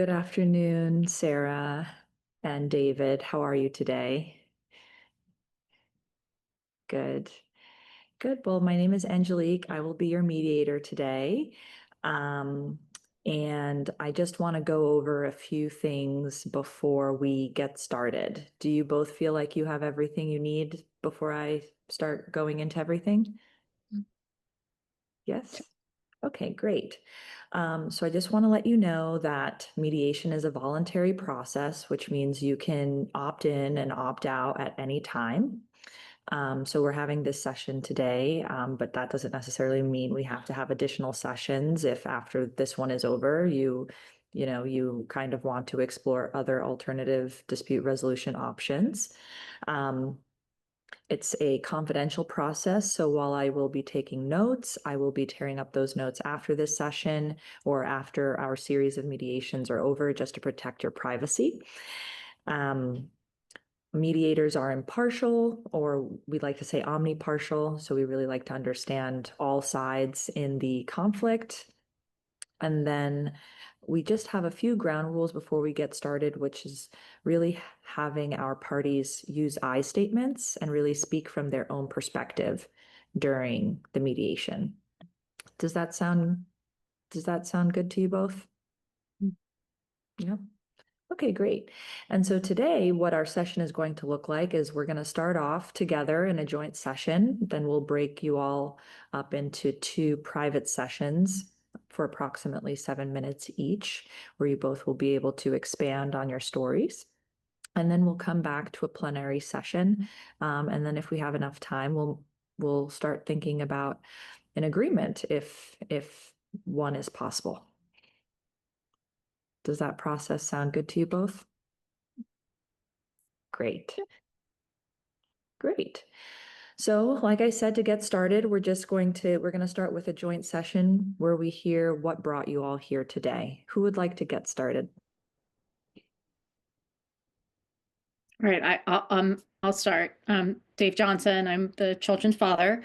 Good afternoon, Sarah and David. How are you today? Good. Good. Well, my name is Angelique. I will be your mediator today. Um, and I just want to go over a few things before we get started. Do you both feel like you have everything you need before I start going into everything? Yes? Okay, great. So I just want to let you know that mediation is a voluntary process, which means you can opt in and opt out at any time. So we're having this session today, but that doesn't necessarily mean we have to have additional sessions if after this one is over, you kind of want to explore other alternative dispute resolution options. Um, it's a confidential process, so while I will be taking notes, I will be tearing up those notes after this session or after our series of mediations are over, just to protect your privacy. Mediators are impartial, or we like to say omnipartial, so we really like to understand all sides in the conflict. And then we just have a few ground rules before we get started, which is really having our parties use I statements and really speak from their own perspective during the mediation. Does that sound good to you both? Yeah. Okay, great. And so today, what our session is going to look like is we're going to start off together in a joint session. Then we'll break you all up into two private sessions for approximately 7 minutes each, where you both will be able to expand on your stories. And then we'll come back to a plenary session. And then if we have enough time, we'll start thinking about an agreement if one is possible. Does that process sound good to you both? Great. Great. So, like I said, to get started, we're going to start with a joint session where we hear what brought you all here today. Who would like to get started? All right, I'll start. Dave Johnson. I'm the children's father.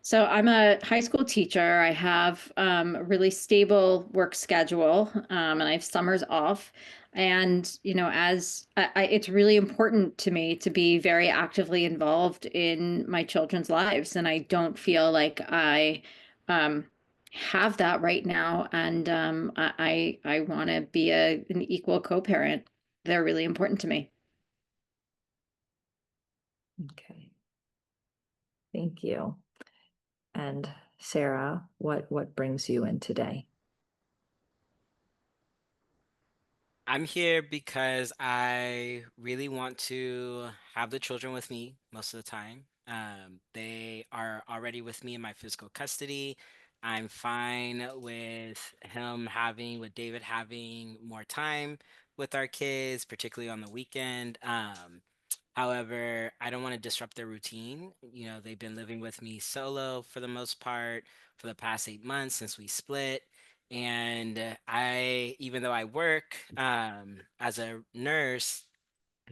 So I'm a high school teacher. I have a really stable work schedule, and I have summers off. And as it's really important to me to be very actively involved in my children's lives, and I don't feel like I um, have that right now. And I want to be an equal co-parent. They're really important to me. Okay. Thank you. And Sarah, what brings you in today? I'm here because I really want to have the children with me most of the time. They are already with me in my physical custody. I'm fine with David having more time with our kids, particularly on the weekend. However, I don't want to disrupt their routine. They've been living with me solo for the most part for the past 8 months since we split. And even though I work as a nurse,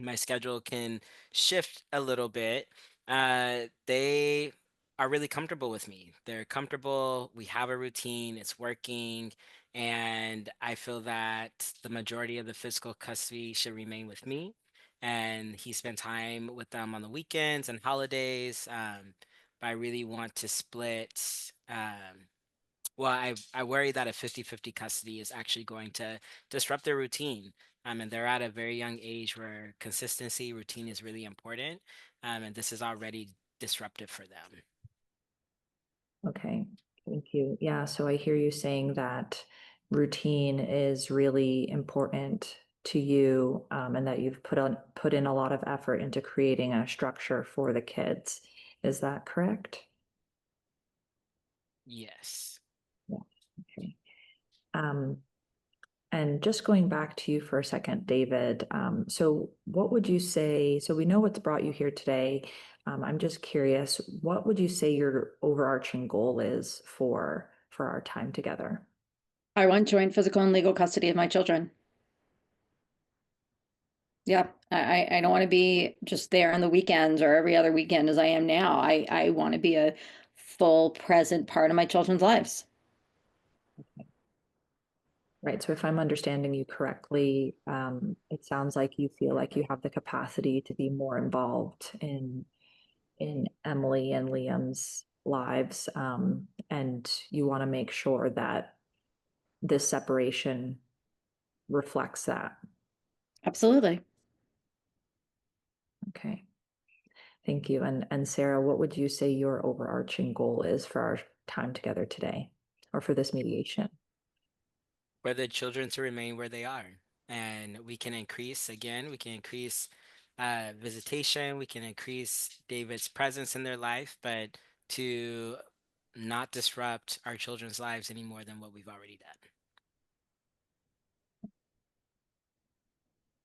my schedule can shift a little bit. They are really comfortable with me. They're comfortable. We have a routine. It's working. And I feel that the majority of the physical custody should remain with me. And he spent time with them on the weekends and holidays. But I really want to split. Well, I worry that a 50-50 custody is actually going to disrupt their routine. And they're at a very young age where consistency, routine is really important. And this is already disruptive for them. Okay, thank you. Yeah, so I hear you saying that routine is really important to you, and that you've put in a lot of effort into creating a structure for the kids. Is that correct? Yes. Yeah. Okay. Um, and just going back to you for a second, David, so what would you say? So we know what's brought you here today. I'm just curious, what would you say your overarching goal is for our time together? I want joint physical and legal custody of my children. Yeah, I don't want to be just there on the weekends or every other weekend as I am now. I want to be a full present part of my children's lives. Right. So if I'm understanding you correctly, it sounds like you feel like you have the capacity to be more involved in Emily and Liam's lives, and you want to make sure that this separation reflects that. Absolutely. Okay. Thank you. And Sarah, what would you say your overarching goal is for our time together today or for this mediation? For the children to remain where they are. And we can increase, again, we can increase visitation, we can increase David's presence in their life, but to not disrupt our children's lives any more than what we've already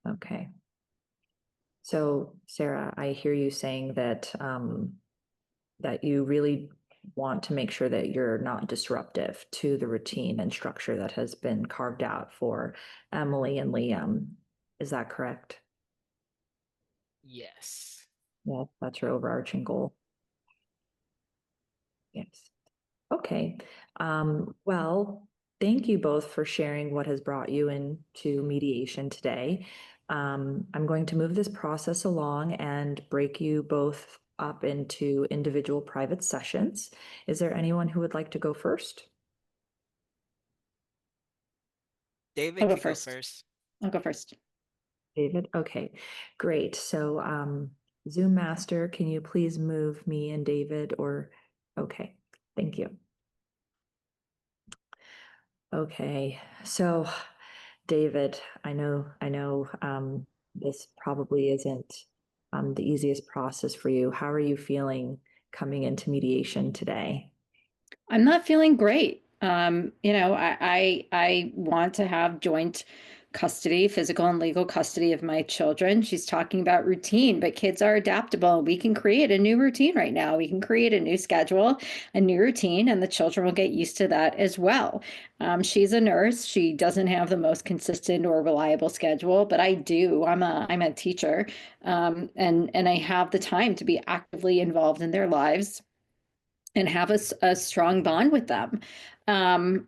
done. Okay. So Sarah, I hear you saying that that you really want to make sure that you're not disruptive to the routine and structure that has been carved out for Emily and Liam. Is that correct? Yes. Yeah, that's your overarching goal. Yes. Okay. Well, thank you both for sharing what has brought you into mediation today. I'm going to move this process along and break you both up into individual private sessions. Is there anyone who would like to go first? David I'll go could go first. first. I'll go first. David? Okay, great. So Zoom Master, can you please move me and David or, okay, thank you. Okay, so David, I know this probably isn't the easiest process for you. How are you feeling coming into mediation today? I'm not feeling great. I want to have joint custody, physical and legal custody of my children. She's talking about routine, but kids are adaptable. We can create a new routine right now. We can create a new schedule, a new routine, and the children will get used to that as well. She's a nurse. She doesn't have the most consistent or reliable schedule, but I do. I'm a teacher, and I have the time to be actively involved in their lives and have a strong bond with them. Um,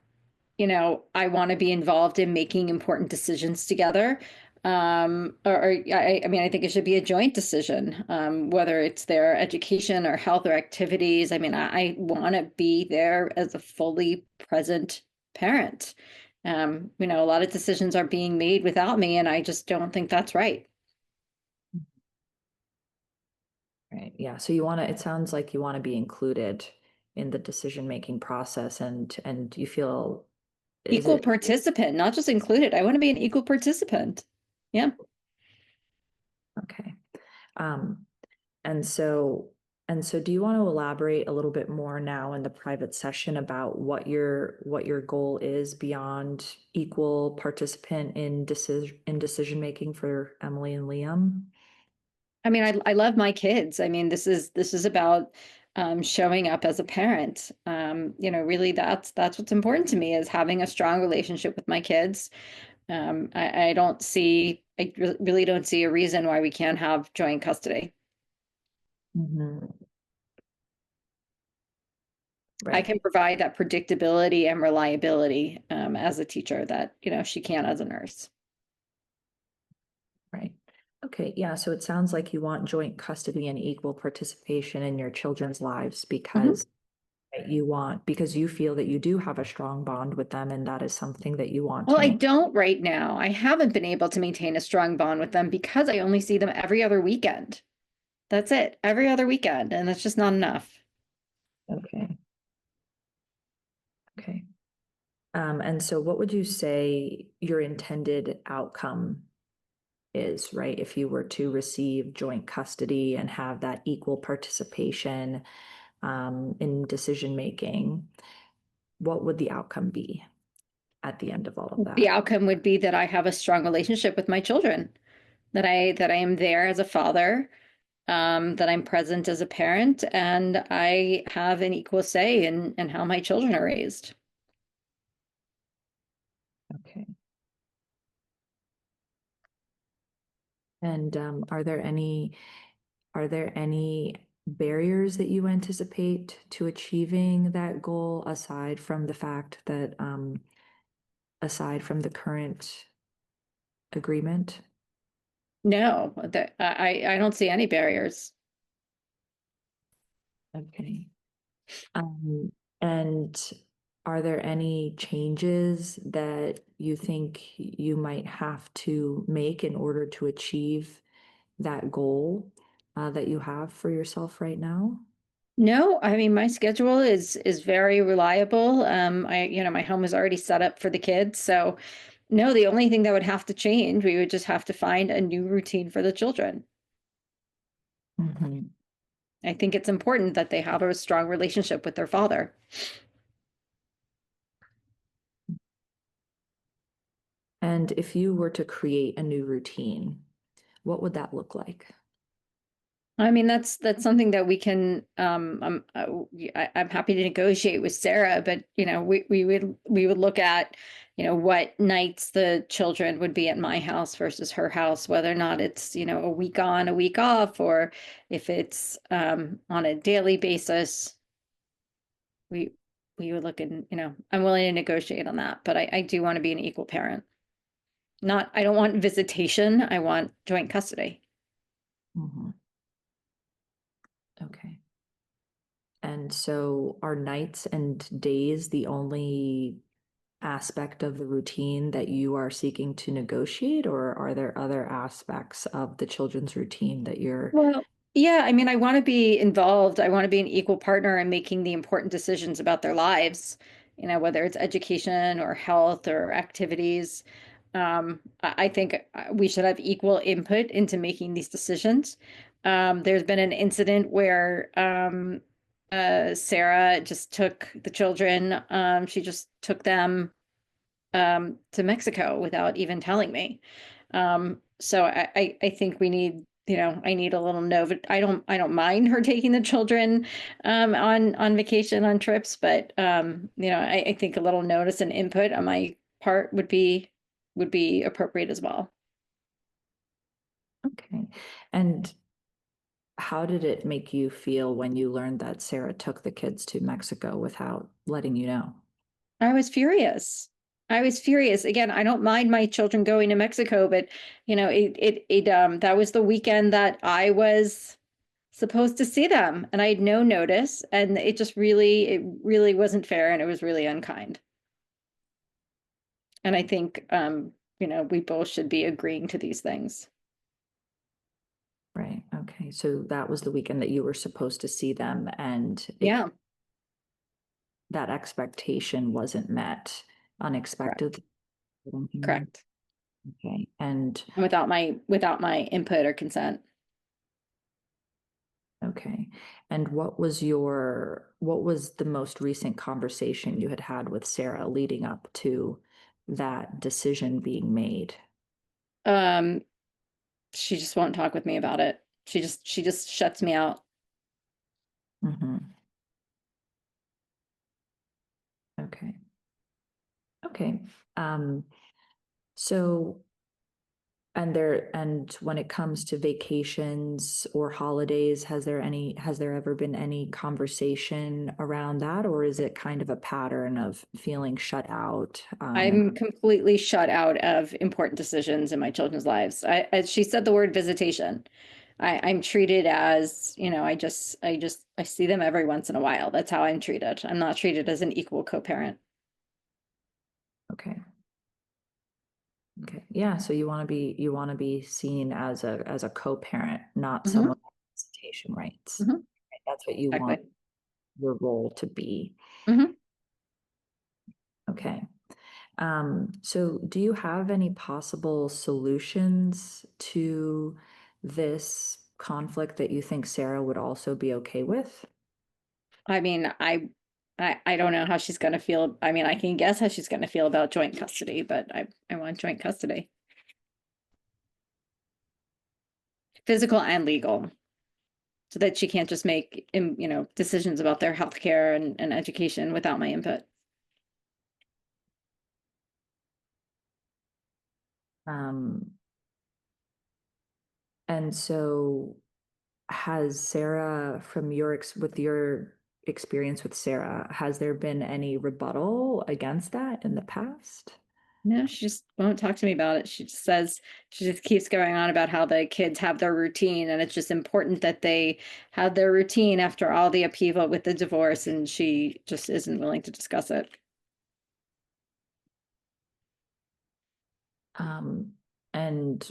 I want to be involved in making important decisions together. I mean, I think it should be a joint decision, whether it's their education or health or activities. I mean, I want to be there as a fully present parent. A lot of decisions are being made without me, and I just don't think that's right. Right. Yeah. So you want to, it sounds like you want to be included in the decision-making process and you feel, is Equal it, participant, not just included. I want to be an equal participant. Yeah. okay. Um, and so, and so do you want to elaborate a little bit more now in the private session about what your goal is beyond equal participant in decision making for Emily and Liam? I mean, I love my kids. I mean, this is about showing up as a parent. Really, that's what's important to me is having a strong relationship with my kids. I really don't see a reason why we can't have joint custody. Mhm. I Right. can provide that predictability and reliability as a teacher that she can as a nurse. Right. Okay. Yeah. So it sounds like you want joint custody and equal participation in your children's lives because because you feel that you do have a strong bond with them and that is something that you want Well, to I make. don't right now. I haven't been able to maintain a strong bond with them because I only see them every other weekend. That's it, every other weekend, and that's just not enough. Okay. Okay. And so what would you say your intended outcome is, right? If you were to receive joint custody and have that equal participation in decision making, what would the outcome be at the end of all of The that? outcome would be that I have a strong relationship with my children, that I am there as a father, that I'm present as a parent, and I have an equal say in how my children are raised. Okay. And are there any barriers that you anticipate to achieving that goal aside from the fact that aside from the current agreement? No, I don't see any barriers. Okay. And are there any changes that you think you might have to make in order to achieve that goal that you have for yourself right now? No, I mean, my schedule is very reliable. My home is already set up for the kids. So no, the only thing that would have to change, we would just have to find a new routine for the children. Mhm. I think it's important that they have a strong relationship with their father. And if you were to create a new routine, what would that look like? I mean, that's something that we can. I'm happy to negotiate with Sarah, but we would look at, what nights the children would be at my house versus her house, whether or not it's a week on, a week off, or if it's on a daily basis. We would look and I'm willing to negotiate on that, but I do want to be an equal parent. I don't want visitation. I want joint custody. Mhm. Okay. And so are nights and days the only aspect of the routine that you are seeking to negotiate, or are there other aspects of the children's routine that you're? Well, yeah, I mean, I want to be involved. I want to be an equal partner in making the important decisions about their lives, whether it's education or health or activities. I think we should have equal input into making these decisions. There's been an incident where Sarah just took the children, she just took them to Mexico without even telling me. So I think we need, I need a little note. I don't mind her taking the children on vacation, on trips, but I think a little notice and input on my part would be appropriate as well. Okay. And how did it make you feel when you learned that Sarah took the kids to Mexico without letting you know? I was furious. I was furious. Again, I don't mind my children going to Mexico, but that was the weekend that I was supposed to see them, and I had no notice, and it really wasn't fair, and it was really unkind. And I think we both should be agreeing to these things. Right. Okay. So that was the weekend that you were supposed to see them, and Yeah, that expectation wasn't met unexpectedly. correct. Okay. And Without my input or consent. okay. And what was the most recent conversation you had had with Sarah leading up to that decision being made? Um, she just won't talk with me about it. She just shuts me out. Mhm. Okay. Okay. Um, so, and when it comes to vacations or holidays, has there ever been any conversation around that, or is it kind of a pattern of feeling shut out? I'm completely shut out of important decisions in my children's lives. As she said the word visitation. I'm treated as, I see them every once in a while. That's how I'm treated. I'm not treated as an equal co-parent. Okay. Okay. Yeah. So you want to be seen as a co-parent, not Mhm. someone with visitation rights. Mhm. Right? That's what you want Exactly. your role to be. Mhm. Okay. So do you have any possible solutions to this conflict that you think Sarah would also be okay with? I mean, I don't know how she's going to feel. I mean, I can guess how she's going to feel about joint custody, but I want joint custody, physical and legal, so that she can't just make, decisions about their health care and education without my input. Um, and so has Sarah, from with your experience with Sarah, has there been any rebuttal against that in the past? No, she just won't talk to me about it. She just keeps going on about how the kids have their routine, and it's just important that they have their routine after all the upheaval with the divorce, and she just isn't willing to discuss it. And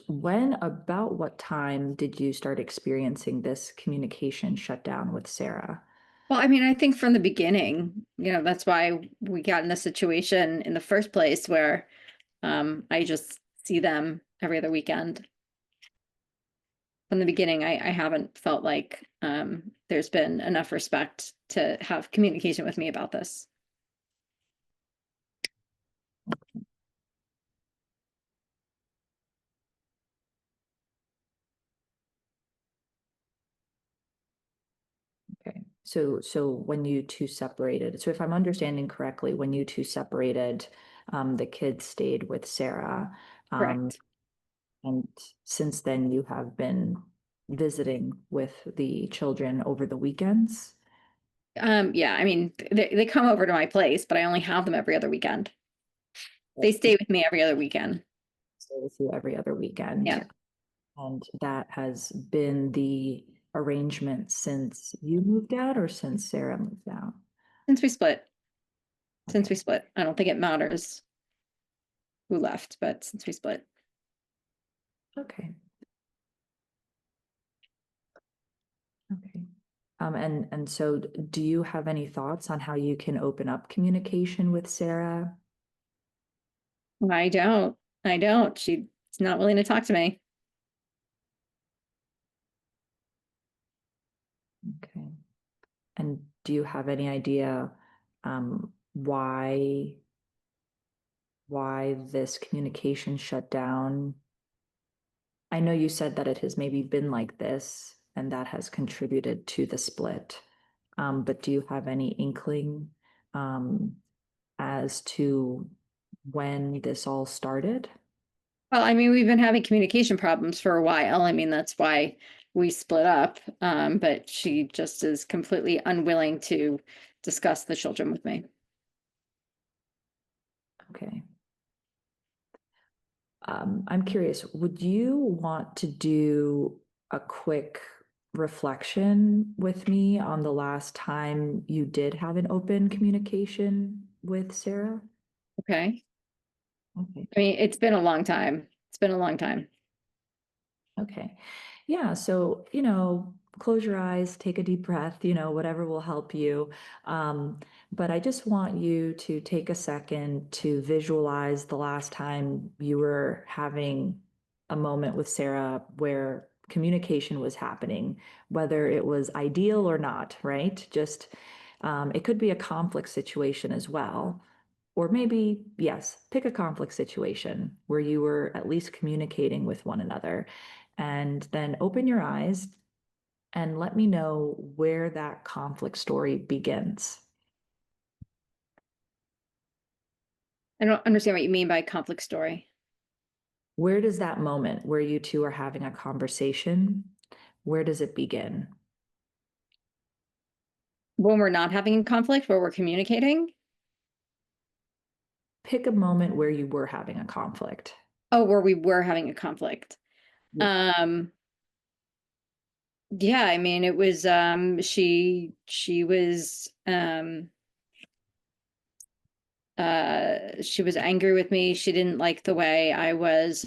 about what time did you start experiencing this communication shutdown with Sarah? Well, I mean, I think from the beginning, that's why we got in the situation in the first place where I just see them every other weekend. From the beginning, I haven't felt like there's been enough respect to have communication with me about this. Okay, so when you two separated, so if I'm understanding correctly, when you two separated, the kids stayed with Sarah. Correct. And since then you have been visiting with the children over the weekends? Yeah, I mean, they come over to my place, but I only have them every other weekend. They stay with me every other weekend. Stay with you every other weekend. Yeah. And that has been the arrangement since you moved out or since Sarah moved out? Since we split. Since Okay. we split. I don't think it matters who left, but since we split. Okay. Okay. And so do you have any thoughts on how you can open up communication with Sarah? I don't. I don't. She's not willing to talk to me. Okay. And do you have any idea why this communication shut down? I know you said that it has maybe been like this and that has contributed to the split. But do you have any inkling as to when this all started? Well, I mean, we've been having communication problems for a while. I mean, that's why we split up. But she just is completely unwilling to discuss the children with me. Okay. I'm curious, would you want to do a quick reflection with me on the last time you did have an open communication with Sarah? Okay. Okay. I mean, it's been a long time. It's been a long time. Okay. Yeah. So, close your eyes, take a deep breath, whatever will help you. But I just want you to take a second to visualize the last time you were having a moment with Sarah where communication was happening, whether it was ideal or not, right? Just, it could be a conflict situation as well. Or maybe, yes, pick a conflict situation where you were at least communicating with one another. And then open your eyes and let me know where that conflict story begins. I don't understand what you mean by conflict story. Where does that moment where you two are having a conversation, where does it begin? When we're not having a conflict, where we're communicating? Pick a moment where you were having a conflict. Oh, where we were having a conflict. Yeah. Yeah, I mean, it was she was she was angry with me. She didn't like the way I was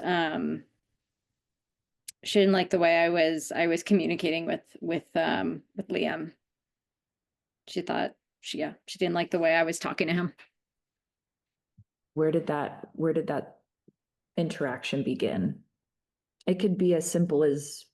she didn't like the way I was communicating with Liam. She thought she didn't like the way I was talking to him. Where did that interaction begin? It could be as simple as,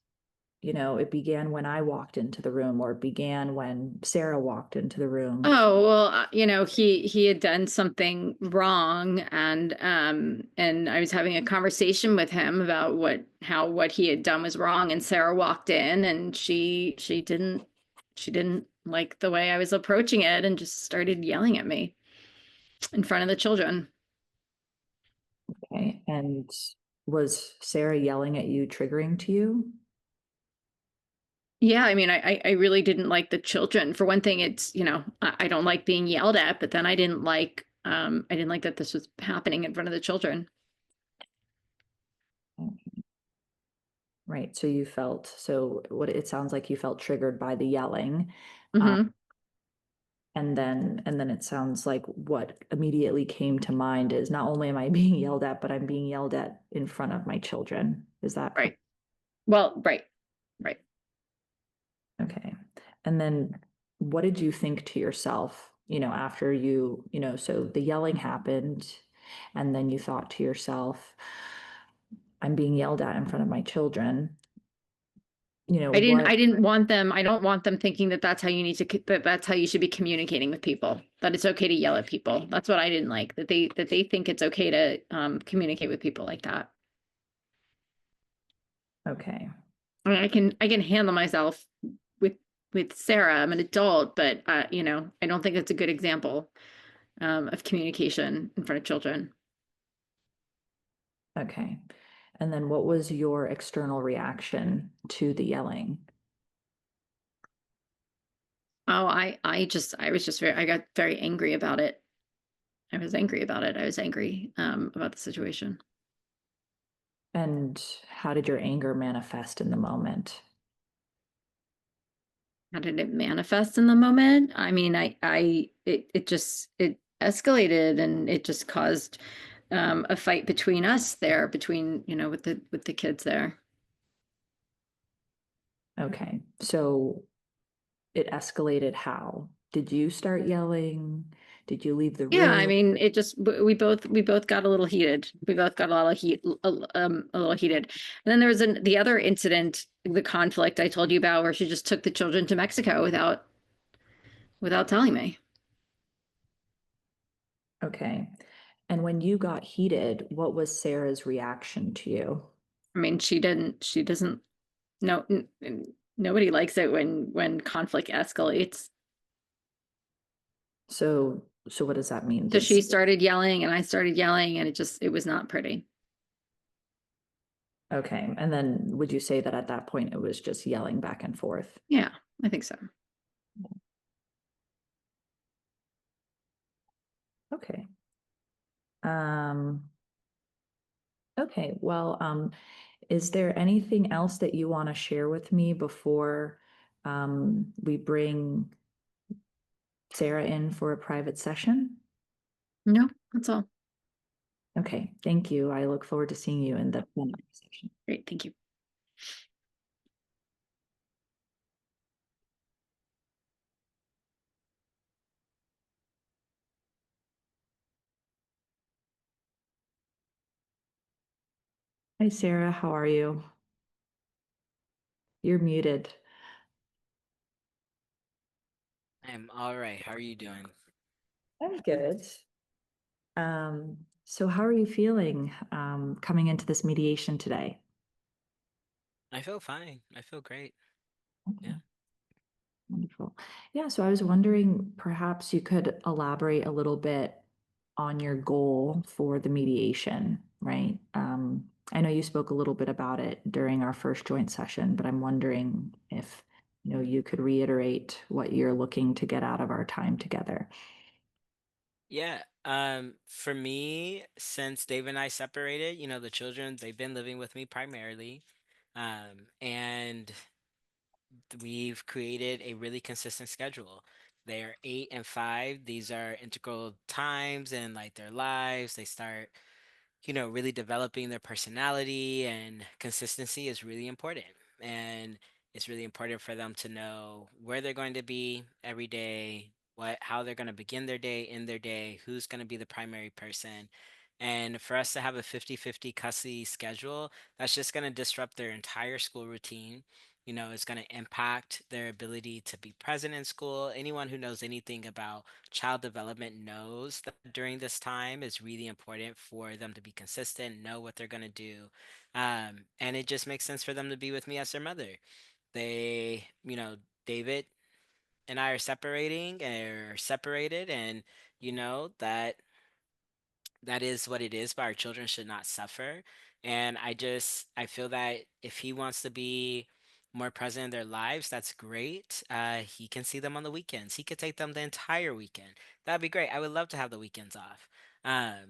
it began when I walked into the room, or it began when Sarah walked into the room. Oh, well, he had done something wrong, and I was having a conversation with him about what he had done was wrong, and Sarah walked in, and she didn't like the way I was approaching it, and just started yelling at me in front of the children. Okay. And was Sarah yelling at you triggering to you? Yeah, I mean, I really didn't like the children. For one thing, it's, I don't like being yelled at, but then I didn't like I didn't like that this was happening in front of the children. Right. So you felt, so what it sounds like you felt triggered by the yelling. Mm-hmm. And then it sounds like what immediately came to mind is not only am I being yelled at, but I'm being yelled at in front of my children. Is that Right. Well, right. Right. okay? And then what did you think to yourself, after so the yelling happened, and then you thought to yourself, I'm being yelled at in front of my children. I didn't want them, I don't want them thinking that that's how you need to, that that's how you should be communicating with people, that it's okay to yell at people. That's what I didn't like, that they think it's okay to communicate with people like that. Okay. I mean, I can handle myself with Sarah. I'm an adult, but I don't think that's a good example of communication in front of children. Okay. And then what was your external reaction to the yelling? Oh, I was just I got very angry about it. I was angry about it. I was angry about the situation. And how did your anger manifest in the moment? How did it manifest in the moment? I mean, it escalated, and it just caused a fight between us there, between, with the kids there. Okay. So it escalated how? Did you start yelling? Did you leave the Yeah, I room? mean, it just we both got a little heated. We both got a lot of heat, a little heated. And then there was the other incident, the conflict I told you about, where she just took the children to Mexico without telling me. Okay. And when you got heated, what was Sarah's reaction to you? I mean, she doesn't no nobody likes it when conflict escalates. So what does that mean? So she started yelling and I started yelling, and it was not pretty. Okay. And then would you say that at that point it was just yelling back and forth? Yeah, I think so. Okay. Um, okay. Well, is there anything else that you want to share with me before we bring Sarah in for a private session? No, that's all. Okay, thank you. I look forward to seeing you in the next section. Great, thank you. Hi, Sarah. How are you? You're muted. I'm all right. How are you doing? I'm good. So how are you feeling coming into this mediation today? I feel fine. I feel great. Okay. Yeah. Wonderful. Yeah, so I was wondering perhaps you could elaborate a little bit on your goal for the mediation, right? I know you spoke a little bit about it during our first joint session, but I'm wondering if you could reiterate what you're looking to get out of our time together. Yeah. For me, since Dave and I separated, the children, they've been living with me primarily. And we've created a really consistent schedule. They are 8 and 5. These are integral times in like their lives. They start, really developing their personality, and consistency is really important. And it's really important for them to know where they're going to be every day, how they're going to begin their day, in their day, who's going to be the primary person. And for us to have a 50-50 custody schedule, that's just going to disrupt their entire school routine. It's going to impact their ability to be present in school. Anyone who knows anything about child development knows that during this time is really important for them to be consistent, know what they're going to do. And it just makes sense for them to be with me as their mother. David and I are separated, and that is what it is, but our children should not suffer. And I feel that if he wants to be more present in their lives, that's great. He can see them on the weekends. He could take them the entire weekend. That'd be great. I would love to have the weekends off.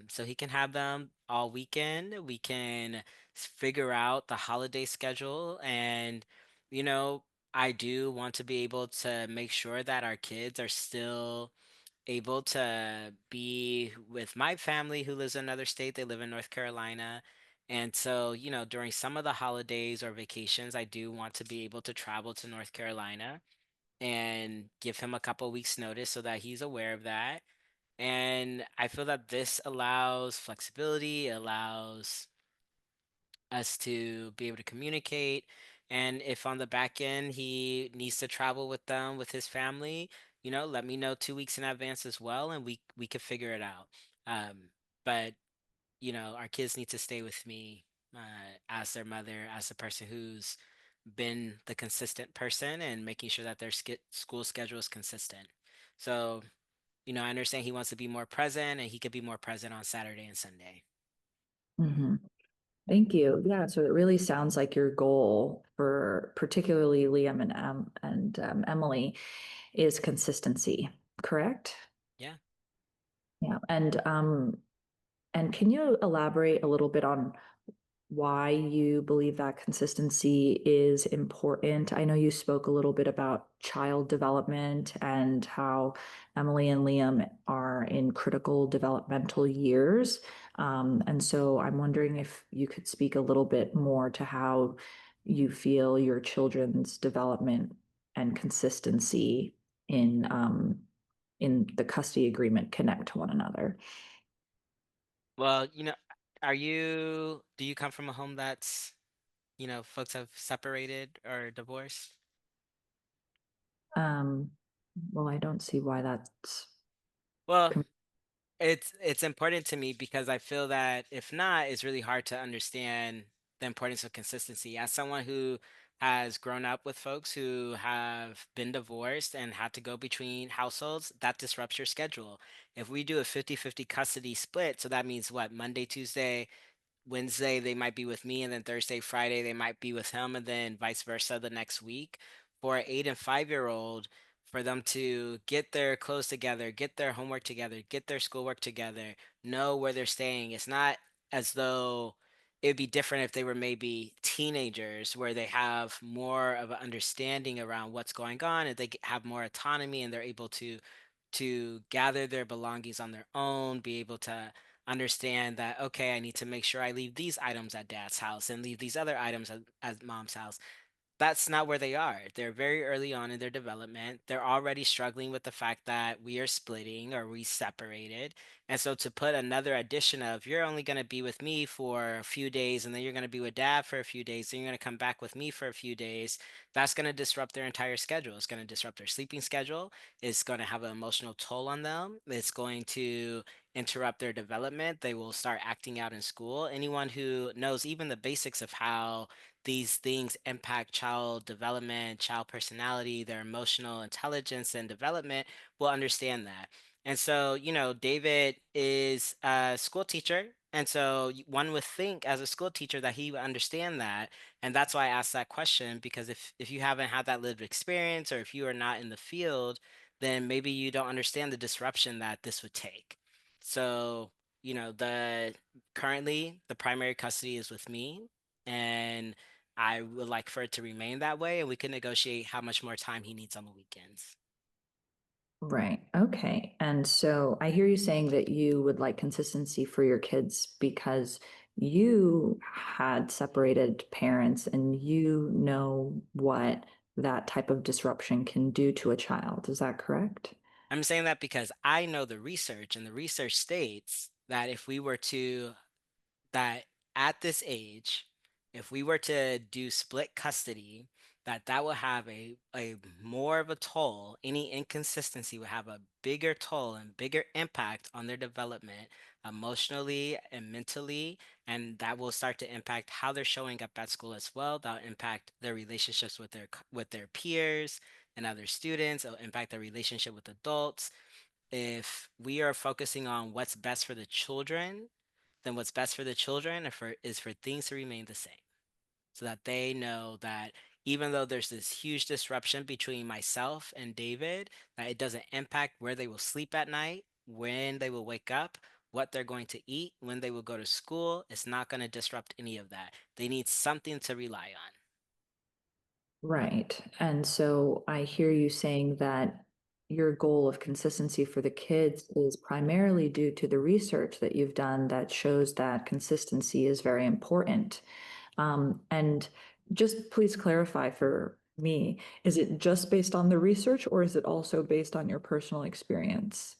So he can have them all weekend. We can figure out the holiday schedule. And, you know, I do want to be able to make sure that our kids are still able to be with my family who lives in another state. They live in North Carolina. And so, during some of the holidays or vacations, I do want to be able to travel to North Carolina and give him a couple weeks notice so that he's aware of that. And I feel that this allows flexibility, allows us to be able to communicate. And if on the back end he needs to travel with them with his family, let me know 2 weeks in advance as well, and we could figure it out. But our kids need to stay with me as their mother, as the person who's been the consistent person and making sure that their school schedule is consistent. So, I understand he wants to be more present, and he could be more present on Saturday and Sunday. Mhm. Thank you. Yeah, so it really sounds like your goal for particularly Liam and Emily is consistency, correct? Yeah. Yeah, and can you elaborate a little bit on why you believe that consistency is important? I know you spoke a little bit about child development and how Emily and Liam are in critical developmental years. And so I'm wondering if you could speak a little bit more to how you feel your children's development and consistency in the custody agreement connect to one another. Well, do you come from a home that's, folks have separated or divorced? Um, well, I don't see why that's. Well, it's important to me because I feel that if not, it's really hard to understand the importance of consistency. As someone who has grown up with folks who have been divorced and had to go between households, that disrupts your schedule. If we do a 50-50 custody split, so that means what? Monday, Tuesday, Wednesday they might be with me, and then Thursday, Friday they might be with him, and then vice versa the next week. For an 8 and 5-year-old, for them to get their clothes together, get their homework together, get their schoolwork together, know where they're staying, it's not as though it'd be different if they were maybe teenagers where they have more of an understanding around what's going on, and have more autonomy, and they're able to gather their belongings on their own, be able to understand that, okay, I need to make sure I leave these items at dad's house and leave these other items at mom's house. That's not where they are. They're very early on in their development. They're already struggling with the fact that we are splitting or we separated. And so to put another addition of you're only going to be with me for a few days, and then you're going to be with dad for a few days, then you're going to come back with me for a few days, that's going to disrupt their entire schedule. It's going to disrupt their sleeping schedule. It's going to have an emotional toll on them. It's going to interrupt their development. They will start acting out in school. Anyone who knows even the basics of how these things impact child development, child personality, their emotional intelligence and development will understand that. And so, David is a school teacher. And so one would think as a school teacher that he would understand that. And that's why I asked that question, because if you haven't had that lived experience, or if you are not in the field, then maybe you don't understand the disruption that this would take. So, the currently the primary custody is with me, and I would like for it to remain that way, and we can negotiate how much more time he needs on the weekends. Right. Okay. And so I hear you saying that you would like consistency for your kids because you had separated parents and you know what that type of disruption can do to a child. Is that correct? I'm saying that because I know the research, and the research states that if we were to that at this age, if we were to do split custody, that will have a more of a toll. Any inconsistency will have a bigger toll and bigger impact on their development emotionally and mentally, and that will start to impact how they're showing up at school as well. That'll impact their relationships with their peers and other students. It'll impact their relationship with adults. If we are focusing on what's best for the children, then what's best for the children is for things to remain the same, so that they know that even though there's this huge disruption between myself and David, that it doesn't impact where they will sleep at night, when they will wake up, what they're going to eat, when they will go to school. It's not going to disrupt any of that. They need something to rely on. Right. And so I hear you saying that your goal of consistency for the kids is primarily due to the research that you've done that shows that consistency is very important. And just please clarify for me, is it just based on the research or is it also based on your personal experience?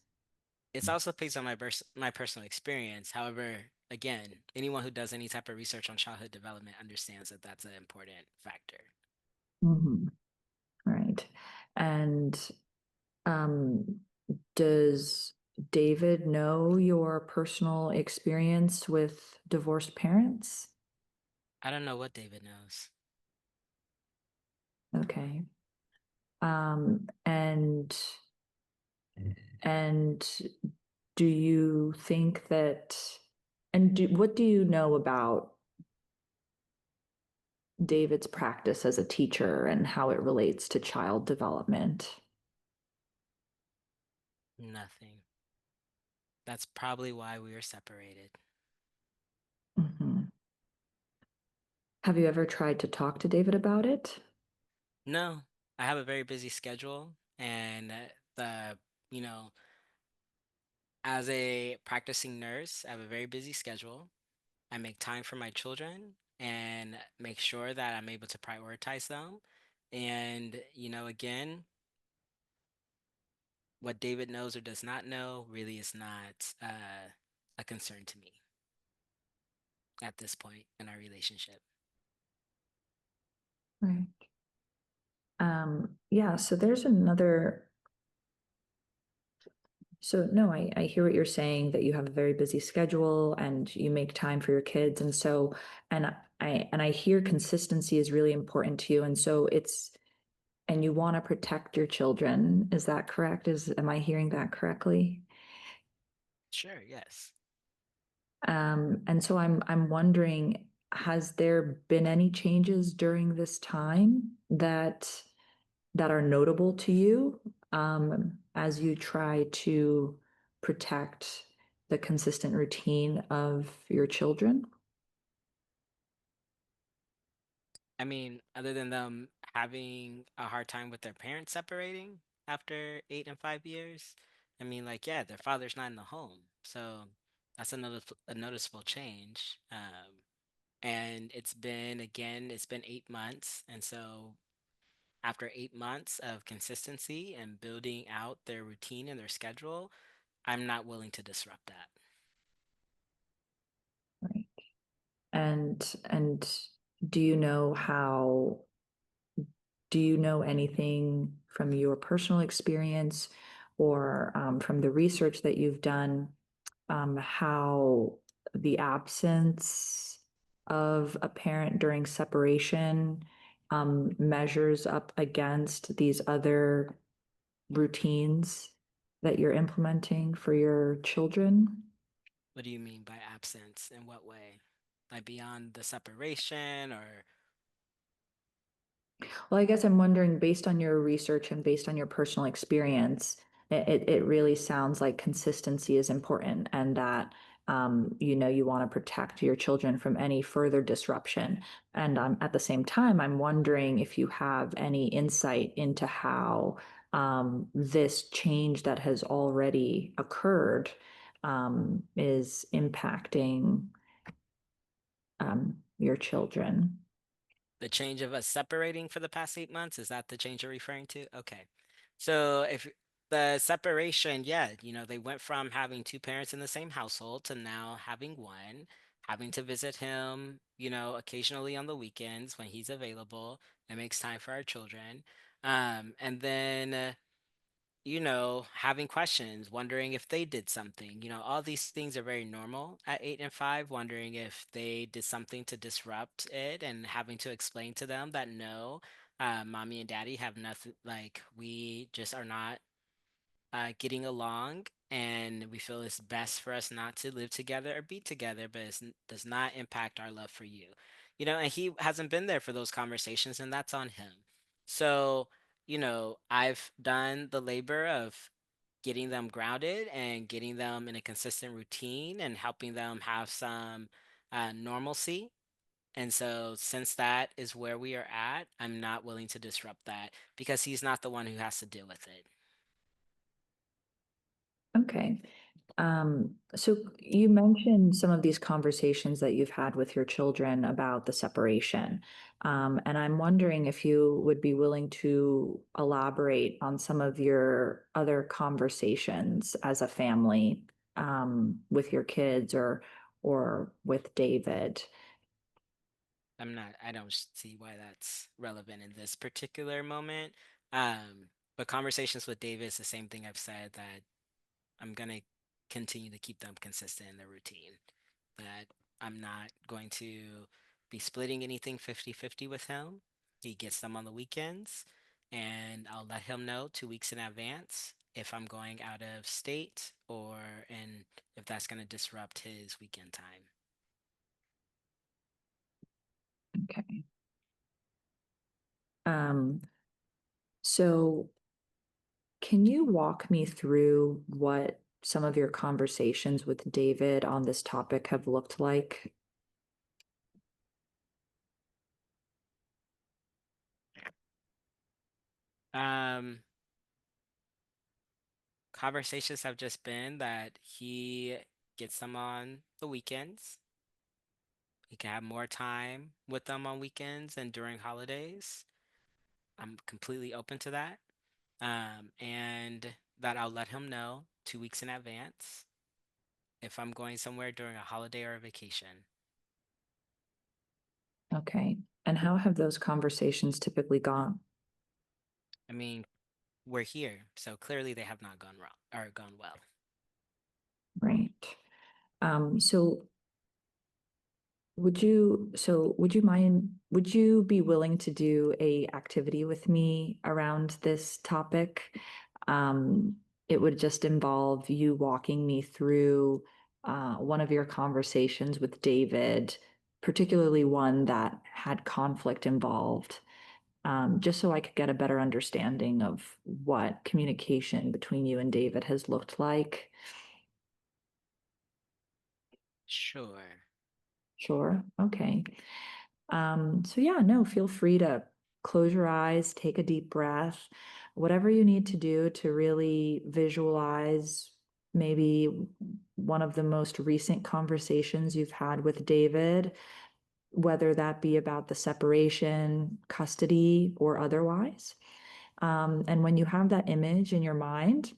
It's also based on my personal experience. However, again, anyone who does any type of research on childhood development understands that that's an important factor. Mhm. Right. And um, does David know your personal experience with divorced parents? I don't know what David knows. Okay. And and do you think that what do you know about David's practice as a teacher and how it relates to child development? Nothing. That's probably why we were separated. Mhm. Have you ever tried to talk to David about it? No, I have a very busy schedule, and the, you know, as a practicing nurse, I have a very busy schedule. I make time for my children and make sure that I'm able to prioritize them. And, again, what David knows or does not know really is not a concern to me at this point in our relationship. Right. Yeah, so there's another. So no, I hear what you're saying, that you have a very busy schedule and you make time for your kids. And so, and I hear consistency is really important to you. And so and you want to protect your children. Is that correct? Am I hearing that correctly? Sure, yes. And so I'm wondering, has there been any changes during this time that are notable to you, as you try to protect the consistent routine of your children? I mean, other than them having a hard time with their parents separating after 8 and 5 years, I mean, like, yeah, their father's not in the home. So that's a noticeable change. And it's been 8 months. And so after 8 months of consistency and building out their routine and their schedule, I'm not willing to disrupt that. Right. And do you know how, do you know anything from your personal experience or from the research that you've done, how the absence of a parent during separation measures up against these other routines that you're implementing for your children? What do you mean by absence? In what way? Like beyond the separation or Well, I guess I'm wondering, based on your research and based on your personal experience, it really sounds like consistency is important and that you want to protect your children from any further disruption. And at the same time, I'm wondering if you have any insight into how this change that has already occurred is impacting your children. the change of us separating for the past 8 months? Is that the change you're referring to? Okay. So if the separation, yeah, they went from having two parents in the same household to now having one, having to visit him, occasionally on the weekends when he's available and makes time for our children. And then having questions, wondering if they did something. All these things are very normal at 8 and 5, wondering if they did something to disrupt it and having to explain to them that no, mommy and daddy have nothing, like, we just are not getting along. And we feel it's best for us not to live together or be together, but it does not impact our love for you. and he hasn't been there for those conversations, and that's on him. So, I've done the labor of getting them grounded and getting them in a consistent routine and helping them have some normalcy. And so, since that is where we are at, I'm not willing to disrupt that because he's not the one who has to deal with it. Okay. So you mentioned some of these conversations that you've had with your children about the separation. And I'm wondering if you would be willing to elaborate on some of your other conversations as a family, with your kids or with David. I don't see why that's relevant in this particular moment. But conversations with David is the same thing I've said, that I'm gonna continue to keep them consistent in their routine. That I'm not going to be splitting anything 50-50 with him. He gets them on the weekends, and I'll let him know 2 weeks in advance if I'm going out of state and if that's gonna disrupt his weekend time. Okay. So can you walk me through what some of your conversations with David on this topic have looked like? Um, Conversations have just been that he gets them on the weekends. He can have more time with them on weekends and during holidays. I'm completely open to that. And that I'll let him know 2 weeks in advance if I'm going somewhere during a holiday or a vacation. Okay. And how have those conversations typically gone? I mean, we're here, so clearly they have not gone wrong or gone well. Right. So would you be willing to do a activity with me around this topic? Um, it would just involve you walking me through one of your conversations with David, particularly one that had conflict involved, just so I could get a better understanding of what communication between you and David has looked like. Sure. Sure. Okay. So yeah, no, feel free to close your eyes, take a deep breath, whatever you need to do to really visualize maybe one of the most recent conversations you've had with David, whether that be about the separation, custody, or otherwise. And when you have that image in your mind,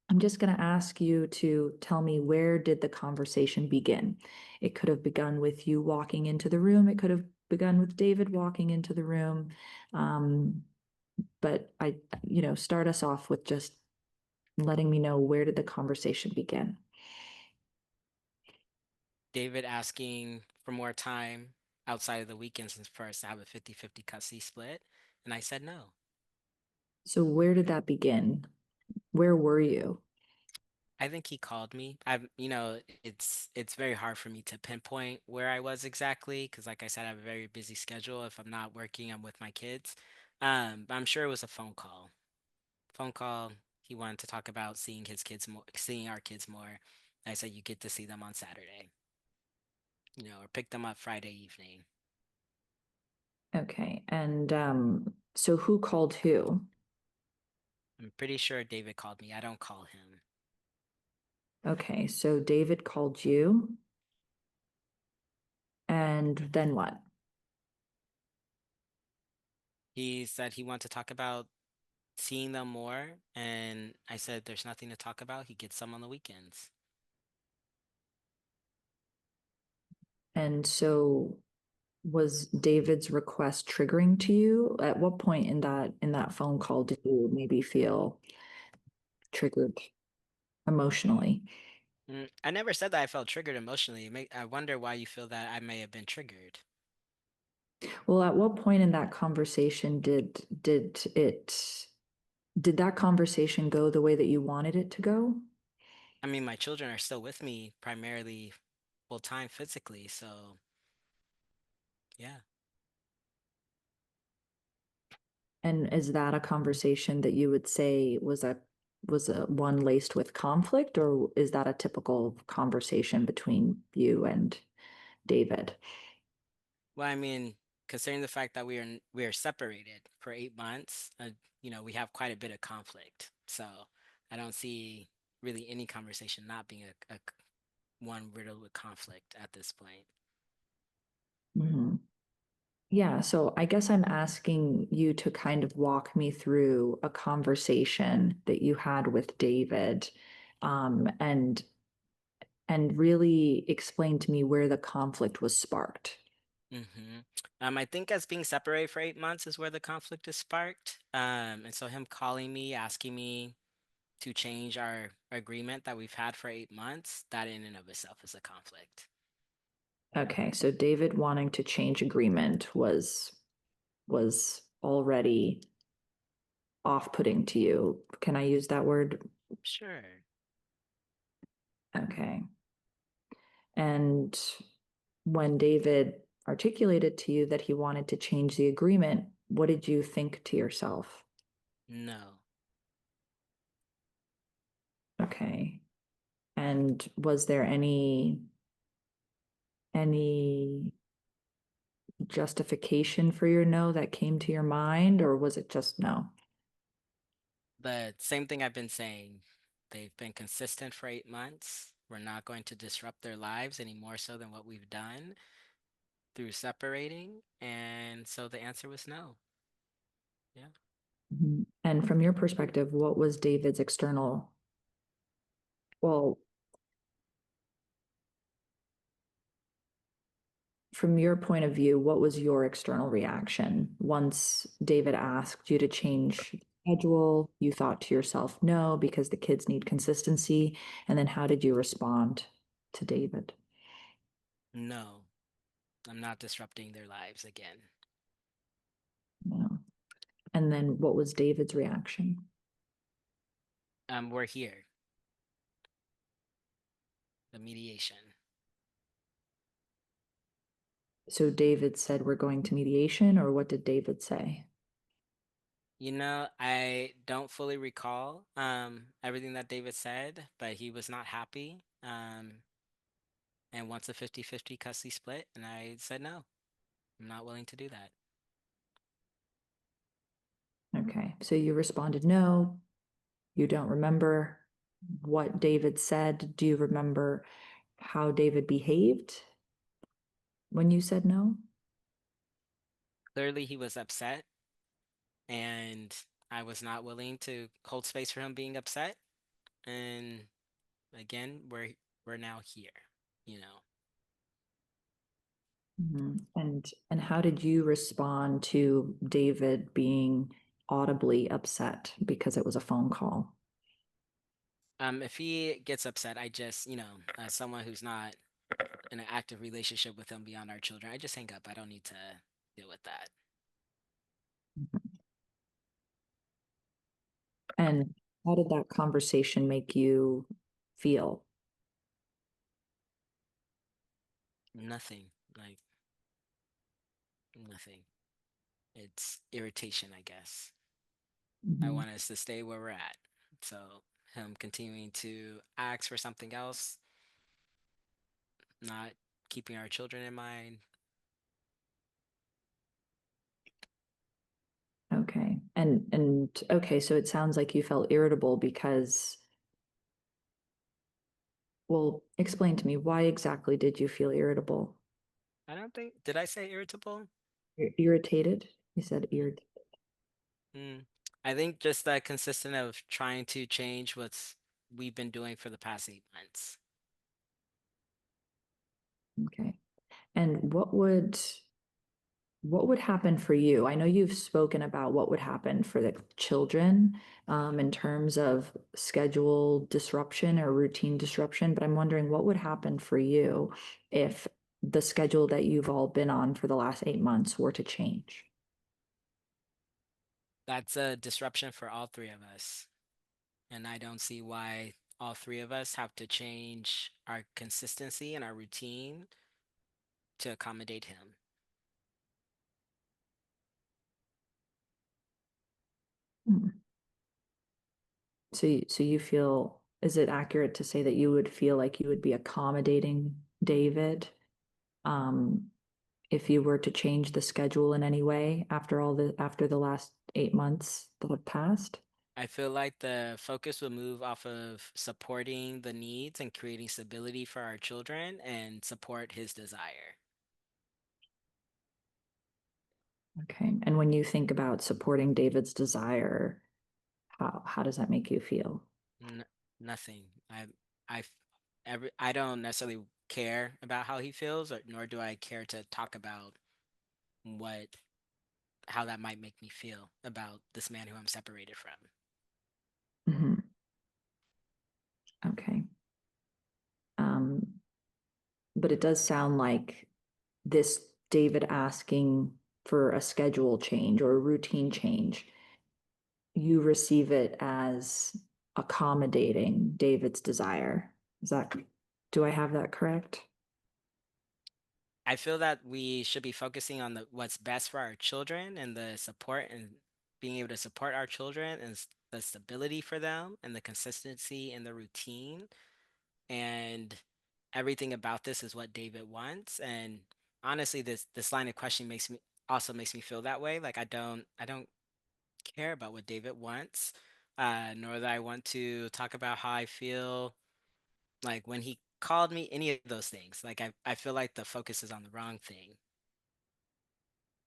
I'm just going to ask you to tell me, where did the conversation begin? It could have begun with you walking into the room. It could have begun with David walking into the room. But start us off with just letting me know, where did the conversation begin? David asking for more time outside of the weekends and for us to have a 50-50 custody split. And I said no. So where did that begin? Where were you? I think he called me. It's very hard for me to pinpoint where I was exactly because, like I said, I have a very busy schedule. If I'm not working, I'm with my kids. But I'm sure it was a phone call. Phone call. He wanted to talk about seeing his kids more, seeing our kids more. I said you get to see them on Saturday, or pick them up Friday evening. Okay. And so who called who? I'm pretty sure David called me. I don't call him. Okay. So David called you. And then what? He said he wanted to talk about seeing them more, and I said there's nothing to talk about. He gets them on the weekends. And so was David's request triggering to you? At what point in that phone call did you maybe feel triggered emotionally? I never said that I felt triggered emotionally. I wonder why you feel that I may have been triggered. Well, at what point in that conversation did that conversation go the way that you wanted it to go? I mean, my children are still with me primarily full time physically, so Yeah. And is that a conversation that you would say was a one laced with conflict, or is that a typical conversation between you and David? Well, I mean, considering the fact that we are separated for 8 months, we have quite a bit of conflict. So I don't see really any conversation not being a one riddled with conflict at this point. Mhm. Yeah, so I guess I'm asking you to kind of walk me through a conversation that you had with David, um, and really explain to me where the conflict was sparked. Mm-hmm. I think as being separated for 8 months is where the conflict is sparked. And so him calling me, asking me to change our agreement that we've had for 8 months, that in and of itself is a conflict. Okay, so David wanting to change agreement was already off-putting to you. Can I use that word? Sure. Okay. And when David articulated to you that he wanted to change the agreement, what did you think to yourself? No. Okay. And was there any justification for your no that came to your mind, or was it just no? But same thing I've been saying. They've been consistent for 8 months. We're not going to disrupt their lives any more so than what we've done through separating. And so the answer was no. Yeah. Mhm. And from your perspective, what was David's well, from your point of view, what was your external reaction once David asked you to change schedule? You thought to yourself, no, because the kids need consistency. And then how did you respond to David? No, I'm not disrupting their lives again. No. And then what was David's reaction? We're here. The mediation. So David said, we're going to mediation, or what did David say? I don't fully recall everything that David said, but he was not happy and wants a 50-50 custody split, and I said no. I'm not willing to do that. Okay, so you responded no. You don't remember what David said. Do you remember how David behaved when you said no? Clearly, he was upset, and I was not willing to hold space for him being upset. And again, we're now here, you know. And how did you respond to David being audibly upset because it was a phone call? If he gets upset, I just, as someone who's not in an active relationship with him beyond our children, I just hang up. I don't need to deal with that. And how did that conversation make you feel? Nothing, like nothing. It's irritation, I guess. I Mhm. want us to stay where we're at. So him continuing to ask for something else, not keeping our children in mind. Okay. And okay, so it sounds like you felt irritable because, well, explain to me, why exactly did you feel irritable? I don't think, did I say irritable? Irritated? You said irritated. Mm. I think just that consistent of trying to change what's we've been doing for the past 8 months. Okay. And what would happen for you? I know you've spoken about what would happen for the children in terms of schedule disruption or routine disruption, but I'm wondering what would happen for you if the schedule that you've all been on for the last 8 months were to change? That's a disruption for all three of us. And I don't see why all three of us have to change our consistency and our routine to accommodate him. Hmm. So you feel, is it accurate to say that you would feel like you would be accommodating David if you were to change the schedule in any way after the last 8 months that have passed? I feel like the focus will move off of supporting the needs and creating stability for our children and support his desire. Okay. And when you think about supporting David's desire, how does that make you feel? N Nothing. I, f- I don't necessarily care about how he feels, or nor do I care to talk about what, how that might make me feel about this man who I'm separated from. Mhm. Okay. Um, but it does sound like this David asking for a schedule change or a routine change, you receive it as accommodating David's desire. Do I have that correct? I feel that we should be focusing on what's best for our children and the support and being able to support our children and the stability for them and the consistency and the routine and everything about this is what David wants. And honestly, this line of questioning makes me feel that way. Like I don't care about what David wants, nor that I want to talk about how I feel like when he called me, any of those things. Like I feel like the focus is on the wrong thing.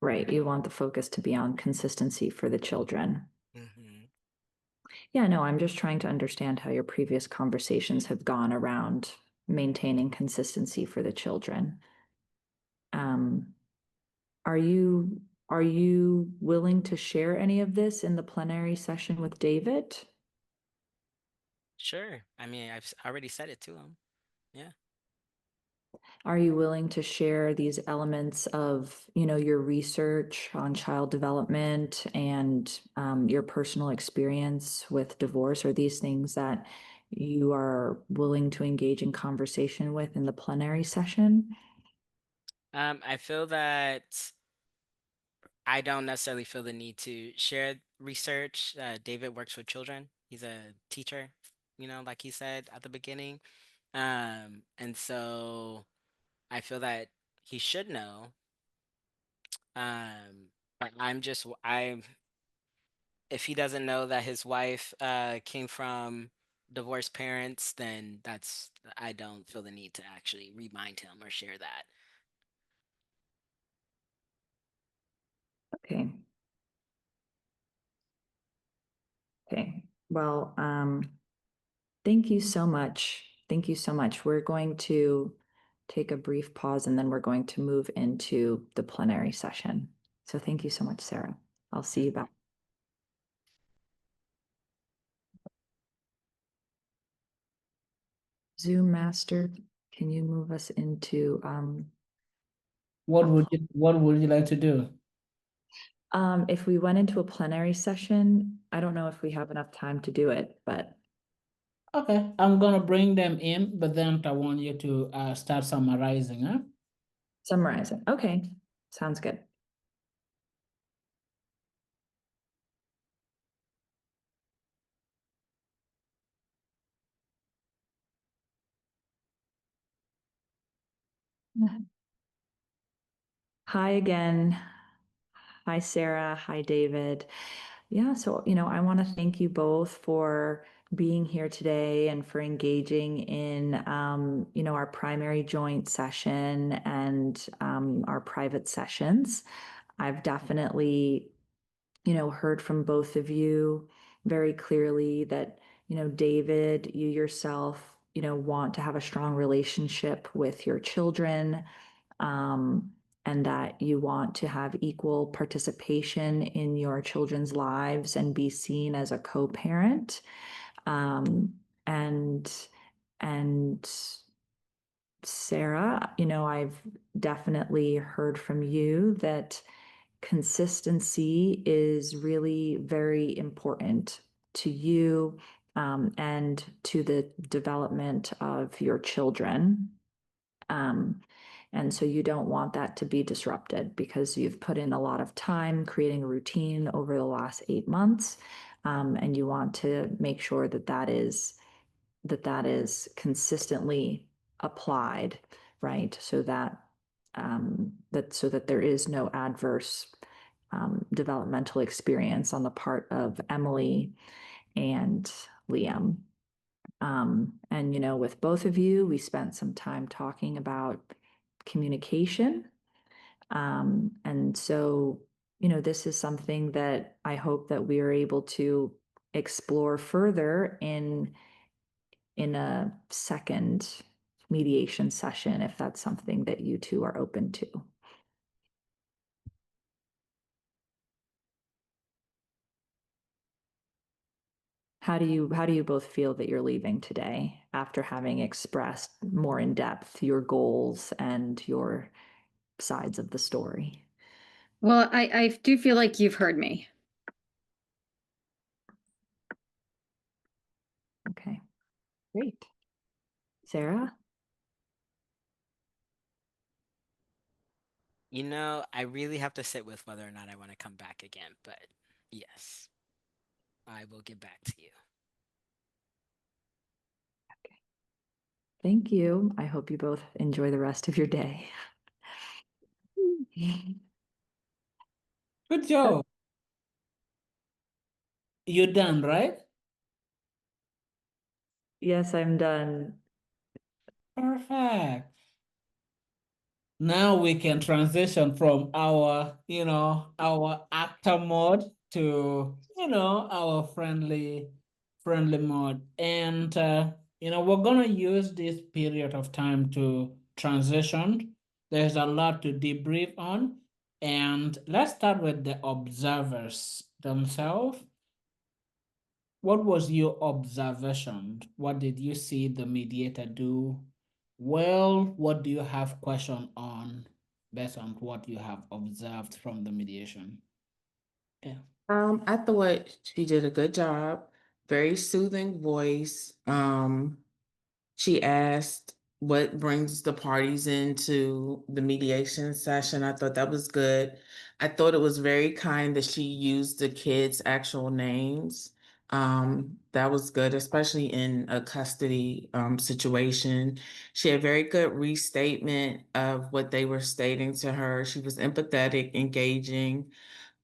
Right. You want the focus to be on consistency for the children. Hmm. Yeah, no, I'm just trying to understand how your previous conversations have gone around maintaining consistency for the children. Um, are you willing to share any of this in the plenary session with David? Sure. I mean, already said it to him. Yeah. Are you willing to share these elements of, your research on child development and your personal experience with divorce? Are these things that you are willing to engage in conversation with in the plenary session? I feel that I don't necessarily feel the need to share research. David works with children. He's a teacher, like he said at the beginning. And so I feel that he should know. But if he doesn't know that his wife came from divorced parents, then I don't feel the need to actually remind him or share that. Okay. Okay. Well, thank you so much. Thank you so much. We're going to take a brief pause and then we're going to move into the plenary session. So thank you so much, Sarah. I'll see you back. Zoom master, can you move us into What would you like to do? if we went into a plenary session, I don't know if we have enough time to do it, but Okay, I'm gonna bring them in, but then I want you to start summarizing, huh? summarizing. Okay, sounds good. Hi again. Hi, Sarah. Hi, David. Yeah, so, I want to thank you both for being here today and for engaging in, our primary joint session and our private sessions. I've definitely, heard from both of you very clearly that, David, you yourself, want to have a strong relationship with your children, and that you want to have equal participation in your children's lives and be seen as a co-parent. Um, and and Sarah, I've definitely heard from you that consistency is really very important to you, and to the development of your children. Um, and so you don't want that to be disrupted because you've put in a lot of time creating a routine over the last 8 months. And you want to make sure that that is consistently applied, right? So that there is no adverse developmental experience on the part of Emily and Liam. And, you know, with both of you, we spent some time talking about communication. And so, you know, this is something that I hope that we are able to explore further in a second mediation session, if that's something that you two are open to. How do you both feel that you're leaving today after having expressed more in depth your goals and your sides of the story? Well, I do feel like you've heard me. Okay, great. Sarah? You know, I really have to sit with whether or not I want to come back again, but yes, I will get back to you. Okay. Thank you. I hope you both enjoy the rest of your day. Good job. You're done, right? Yes, I'm done. Perfect. Now we can transition from our, our actor mode to, our friendly mode. And, we're gonna use this period of time to transition. There's a lot to debrief on. And let's start with the observers themselves. What was your observation? What did you see the mediator do? Well, what do you have question on based on what you have observed from the mediation? Yeah. I thought she did a good job. Very soothing voice. She asked what brings the parties into the mediation session. I thought that was good. I thought it was very kind that she used the kids' actual names. That was good, especially in a custody situation. She had very good restatement of what they were stating to her. She was empathetic, engaging.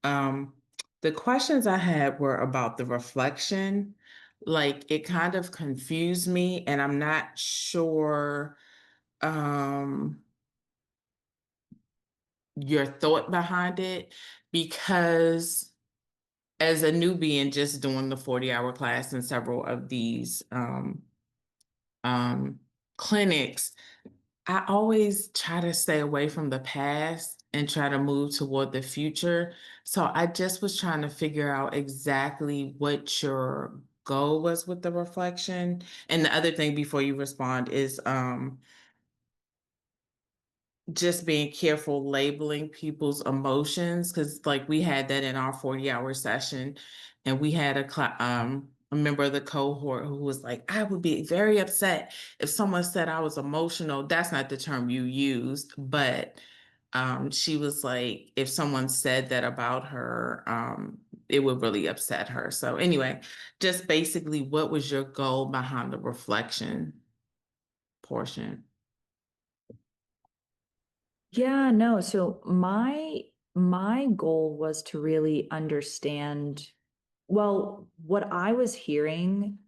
Um, the questions I had were about the reflection. Like it kind of confused me, and I'm not sure your thought behind it, because as a newbie and just doing the 40-hour class in several of these clinics, I always try to stay away from the past and try to move toward the future. So I just was trying to figure out exactly what your goal was with the reflection. And the other thing before you respond is just being careful labeling people's emotions, because like we had that in our 40-hour session, and we had a member of the cohort who was like, I would be very upset if someone said I was emotional. That's not the term you used, but she was like, if someone said that about her, it would really upset her. So anyway, just basically, what was your goal behind the reflection portion? Yeah, no. So my goal was to really understand, well, what I was hearing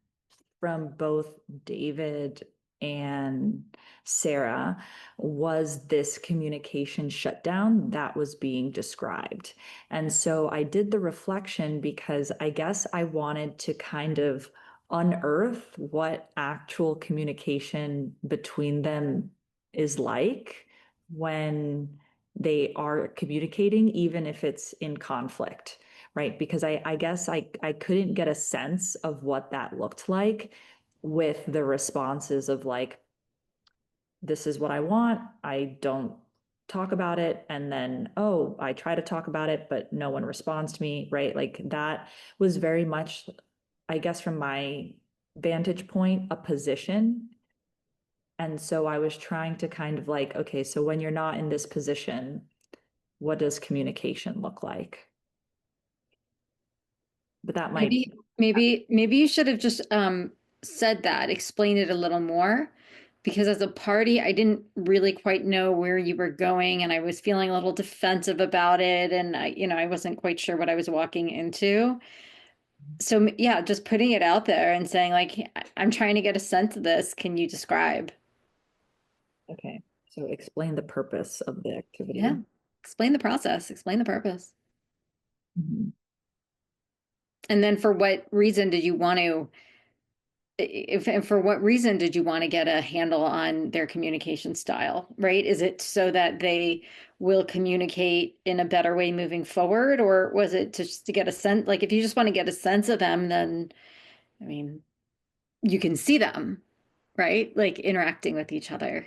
from both David and Sarah was this communication shutdown that was being described. And so I did the reflection because I guess I wanted to kind of unearth what actual communication between them is like when they are communicating, even if it's in conflict, right? Because I guess I couldn't get a sense of what that looked like with the responses of like, this is what I want, I don't talk about it, and then, oh, I try to talk about it, but no one responds to me, right? Like that was very much, I guess from my vantage point, a position. And so I was trying to kind of like, okay, so when you're not in this position, what does communication look like? but that might, Maybe you should have just said that, explained it a little more, because as a party, I didn't really quite know where you were going, and I was feeling a little defensive about it, and I wasn't quite sure what I was walking into. So yeah, just putting it out there and saying like, I'm trying to get a sense of this. Can you describe? okay, so explain the purpose of the activity. Yeah, explain the process, explain the purpose. Mhm. And then for what reason did you want to, and for what reason did you want to get a handle on their communication style, right? Is it so that they will communicate in a better way moving forward? Or was it just to get a sense, like if you just want to get a sense of them, then, I mean, you can see them, right? Like interacting with each other.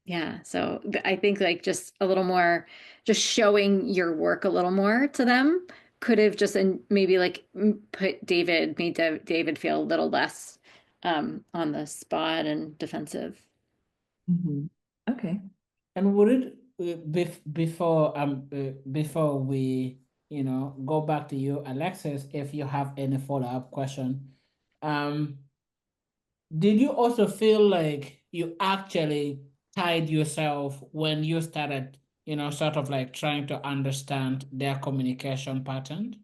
Yeah, so I think like just a little more, just showing your work a little more to them could have just, and maybe like made David feel a little less on the spot and defensive. Mhm. Okay. And would it before we go back to you, Alexis, if you have any follow-up question, did you also feel like you actually tied yourself when you started, sort of like trying to understand their communication pattern?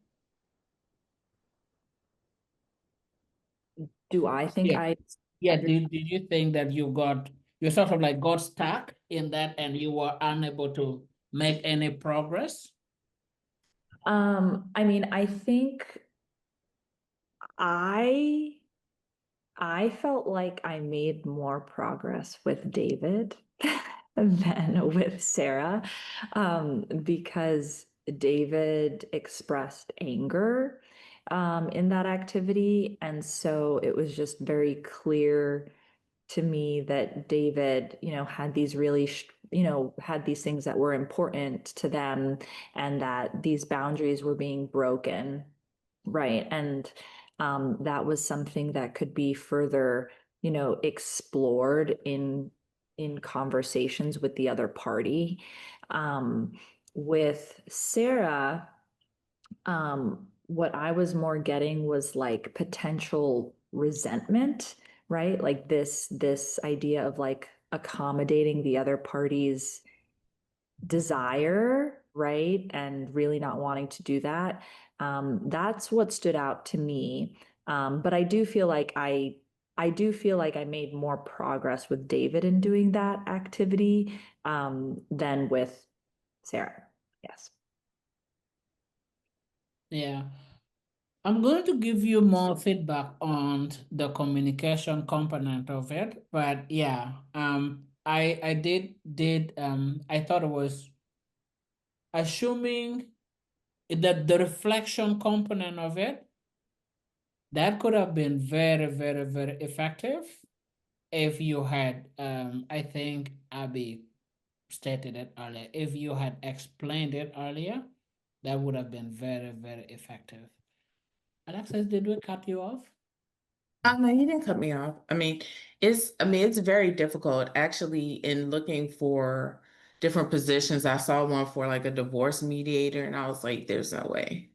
Do I think Yeah. Yeah, did you think that you sort of like got stuck in that and you were unable to make any progress? I mean, I think I felt like I made more progress with David than with Sarah, because David expressed anger in that activity. And so it was just very clear to me that David, had these really, had these things that were important to them and that these boundaries were being broken. Right. And that was something that could be further, explored in conversations with the other party. With Sarah, what I was more getting was like potential resentment, right? Like this idea of like accommodating the other party's desire, right? And really not wanting to do that. That's what stood out to me. But I do feel like I made more progress with David in doing that activity than with Sarah. Yes. Yeah. I'm going to give you more feedback on the communication component of it, but yeah, I I thought it was assuming that the reflection component of it, that could have been very, very, very effective if you had, I think Abby stated it earlier, if you had explained it earlier, that would have been very, very effective. Alexis, did we cut you off? No, you didn't cut me off. It's very difficult actually in looking for different positions. I saw one for like a divorce mediator, and I was like, there's no way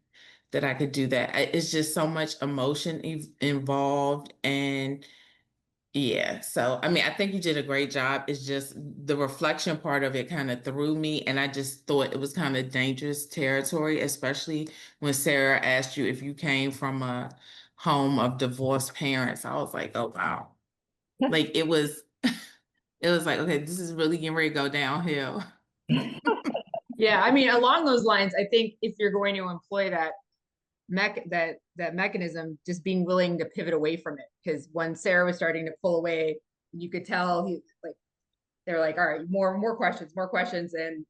that I could do that. It's just so much emotion involved, and yeah. So, I think you did a great job. It's just the reflection part of it kind of threw me, and I just thought it was kind of dangerous territory, especially when Sarah asked you if you came from a home of divorced parents. I was like, oh wow. Like it was it was like, okay, this is really getting ready to go downhill. Yeah, I mean, along those lines, I think if you're going to employ that mechanism, just being willing to pivot away from it. Because when Sarah was starting to pull away, you could tell they're like, all right, more questions, and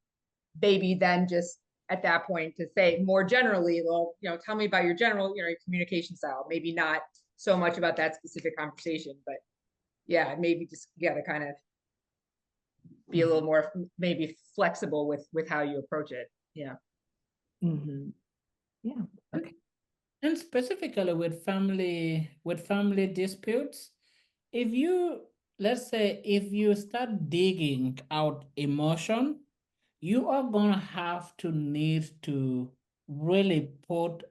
maybe then just at that point to say more generally, well, tell me about your general, your communication style. Maybe not so much about that specific conversation, but yeah, maybe just gotta kind of be a little more maybe flexible with how you approach it. Yeah. Mm-hmm. Yeah. Okay. And specifically with family disputes, let's say if you start digging out emotion, you are gonna have to need to really put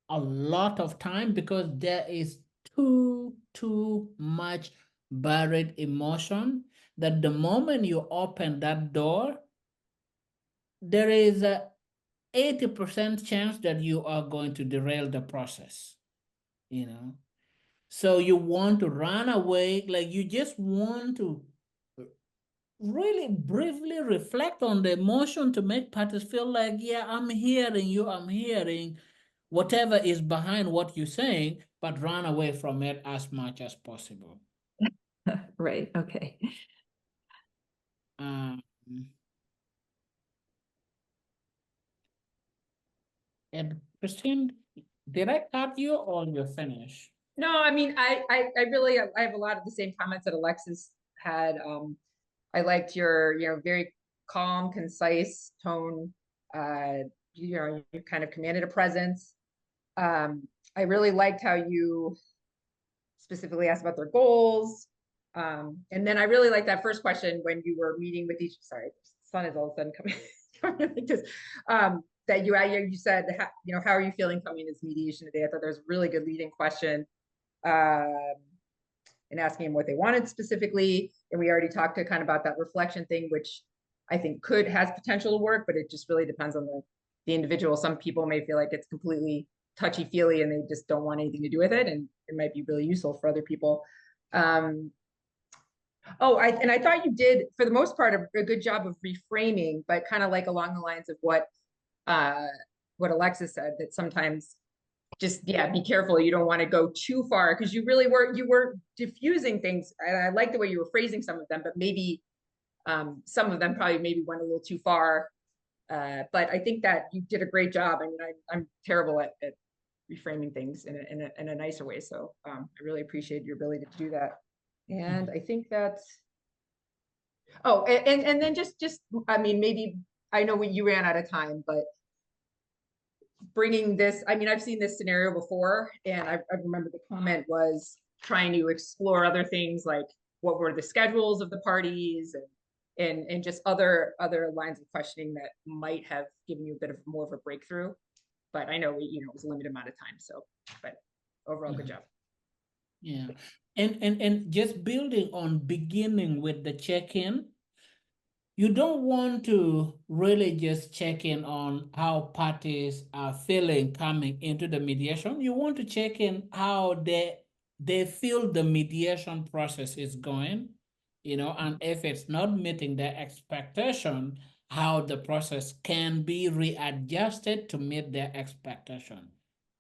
a lot of time because there is too much buried emotion that the moment you open that door, there is a 80% chance that you are going to derail the process, you know? So you want to run away, like you just want to really briefly reflect on the emotion to make parties feel like, yeah, I'm hearing you, I'm hearing whatever is behind what you're saying, but run away from it as much as possible. Right, okay. Um, and Christine, did I cut you or you finish? No, I mean, I really, I have a lot of the same comments that Alexis had. I liked your, very calm, concise tone. You kind of commanded a presence. I really liked how you specifically asked about their goals. And then I really liked that first question when you were meeting with sorry, sun is all of a sudden coming, just, that you said, how are you feeling coming this mediation today? I thought there was a really good leading question. And asking them what they wanted specifically. And we already talked to kind of about that reflection thing, which I think has potential to work, but it just really depends on the individual. Some people may feel like it's completely touchy-feely and they just don't want anything to do with it. And it might be really useful for other people. And I thought you did, for the most part, a good job of reframing, but kind of like along the lines of what Alexis said, that sometimes just, be careful. You don't want to go too far because you were diffusing things. And I like the way you were phrasing some of them, but maybe some of them probably maybe went a little too far. But I think that you did a great job. I mean, I'm terrible at reframing things in a nicer way. So I really appreciate your ability to do that. And I think that's, and then just, I mean, maybe, I know you ran out of time, but bringing this, I mean, I've seen this scenario before, and I remember the comment was trying to explore other things like what were the schedules of the parties and just other lines of questioning that might have given you a bit of more of a breakthrough. But I know it was a limited amount of time. So, but overall, good job. Yeah, and just building on beginning with the check-in, you don't want to really just check in on how parties are feeling coming into the mediation. You want to check in how they feel the mediation process is going, and if it's not meeting their expectation, how the process can be readjusted to meet their expectation,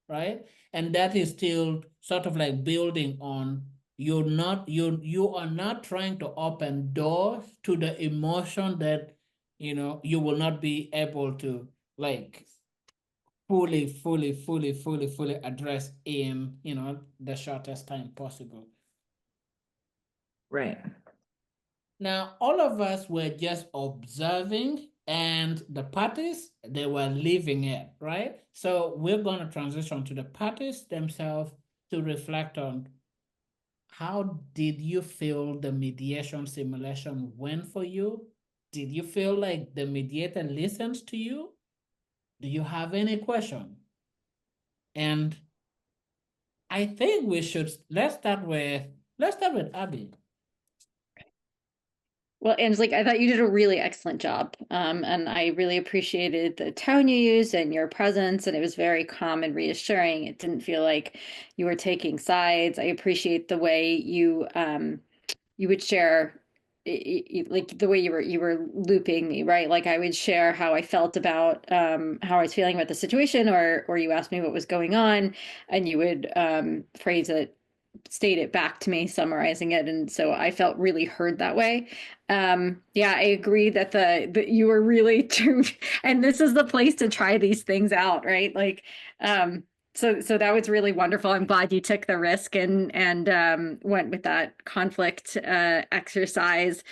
right? And that is still sort of like building on you are not trying to open doors to the emotion that you will not be able to like fully address in the shortest time possible. Right. Now, all of us were just observing, and the parties, they were living it, right? So we're going to transition to the parties themselves to reflect on how did you feel the mediation simulation went for you? Did you feel like the mediator listens to you? Do you have any question? And I think let's start with Abby. Well, Angelique, I thought you did a really excellent job. And I really appreciated the tone you used and your presence, and it was very calm and reassuring. It didn't feel like you were taking sides. I appreciate the way you would share, like the way you were looping me, right? Like I would share how I felt about how I was feeling about the situation, or you asked me what was going on, and you would state it back to me, summarizing it. And so I felt really heard that way. Yeah, I agree that you were really and this is the place to try these things out, right? Like, so that was really wonderful. I'm glad you took the risk and went with that conflict exercise.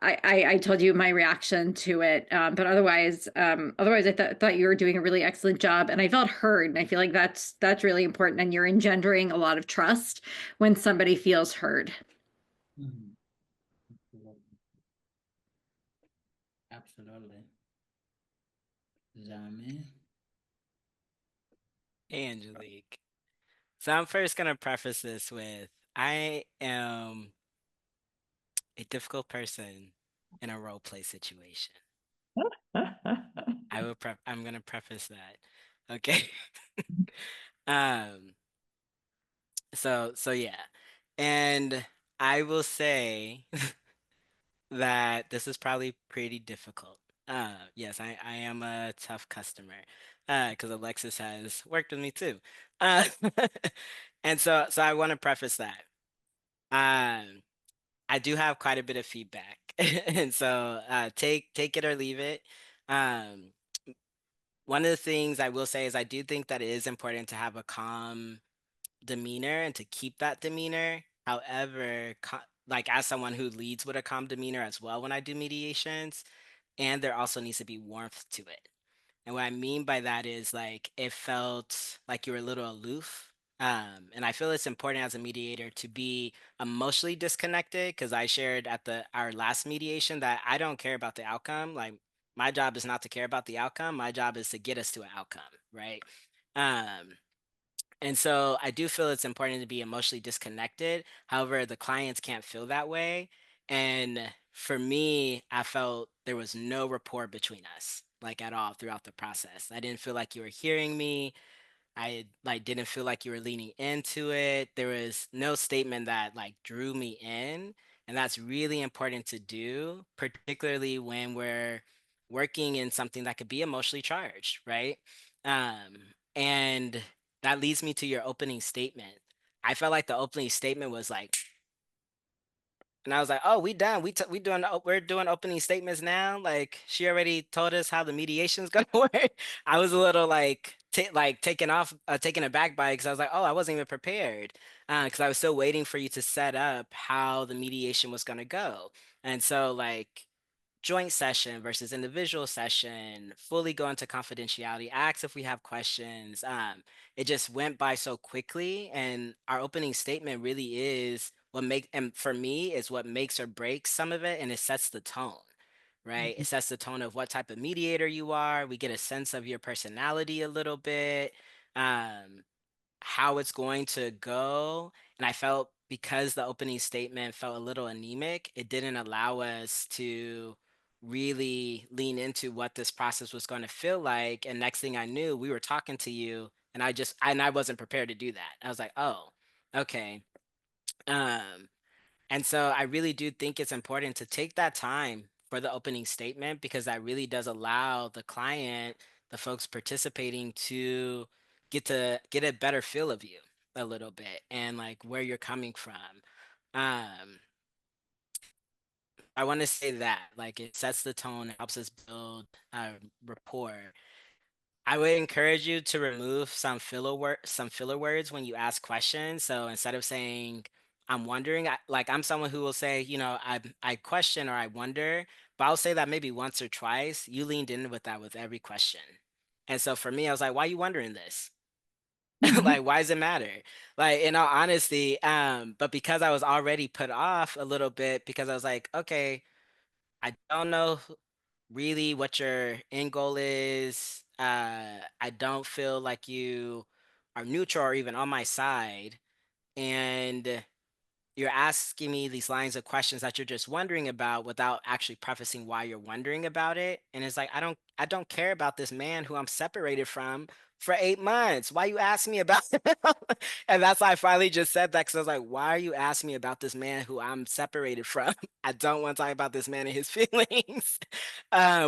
I told you my reaction to it, but otherwise I thought you were doing a really excellent job, and I felt heard. And I feel like that's really important, and you're engendering a lot of trust when somebody feels heard. Mm-hmm. Absolutely. Zami. Hey, Angelique. So I'm first gonna preface this with I am a difficult person in a role play situation. I'm gonna preface that. Okay. Um, so yeah. And I will say that this is probably pretty difficult. Yes, I am a tough customer. Because Alexis has worked with me too. Uh, and so I want to preface that. Um, I do have quite a bit of feedback, and so take it or leave it. Um, One of the things I will say is I do think that it is important to have a calm demeanor and to keep that demeanor. However, like as someone who leads with a calm demeanor as well when I do mediations, and there also needs to be warmth to it. And what I mean by that is like it felt like you were a little aloof. And I feel it's important as a mediator to be emotionally disconnected because I shared at our last mediation that I don't care about the outcome. Like my job is not to care about the outcome. My job is to get us to an outcome, right? Um, and so I do feel it's important to be emotionally disconnected. However, the clients can't feel that way. And for me, I felt there was no rapport between us, like at all throughout the process. I didn't feel like you were hearing me. I like didn't feel like you were leaning into it. There was no statement that like drew me in, and that's really important to do, particularly when we're working in something that could be emotionally charged, right? And that leads me to your opening statement. I felt like the opening statement was like, and I was like, "Oh, we done. We're doing opening statements now." Like she already told us how the mediation's gonna work. I was a little like taken aback by it because I was like, "Oh, I wasn't even prepared," because I was still waiting for you to set up how the mediation was gonna go. And so like joint session versus individual session, fully go into confidentiality, ask if we have questions. It just went by so quickly, and our opening statement really is and for me, is what makes or breaks some of it, and it sets the tone, right? It sets the tone of what type of mediator you are. We get a sense of your personality a little bit. Um, how it's going to go. And I felt because the opening statement felt a little anemic, it didn't allow us to really lean into what this process was going to feel like. And next thing I knew, we were talking to you, and I wasn't prepared to do that. I was like, oh, okay. Um, and so I really do think it's important to take that time for the opening statement because that really does allow the client, the folks participating to get a better feel of you a little bit and like where you're coming from. Um, I want to say that like it sets the tone, helps us build rapport. I would encourage you to remove some filler words when you ask questions. So instead of saying, I'm wondering, I'm someone who will say, I question or I wonder, but I'll say that maybe once or twice. You leaned in with that with every question. And so for me, I was like, why are you wondering this? Like, why does it matter? Like, in all honesty, but because I was already put off a little bit because I was like, okay, I don't know really what your end goal is. I don't feel like you are neutral or even on my side. And you're asking me these lines of questions that you're just wondering about without actually prefacing why you're wondering about it. And it's like, I don't care about this man who I'm separated from for 8 months. Why you ask me about him? And that's why I finally just said that because I was like, why are you asking me about this man who I'm separated from? I don't want to talk about this man and his feelings.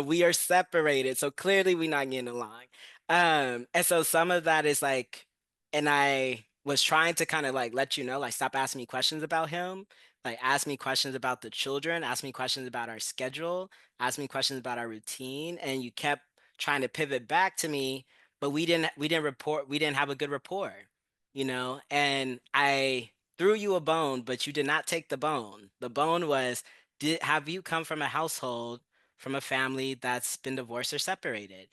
We are separated. So clearly we're not getting along. And so some of that is like, and I was trying to kind of like let you know, like stop asking me questions about him, like ask me questions about the children, ask me questions about our schedule, ask me questions about our routine, and you kept trying to pivot back to me, but we didn't have a good rapport, and I threw you a bone, but you did not take the bone. The bone was, have you come from a household, from a family that's been divorced or separated?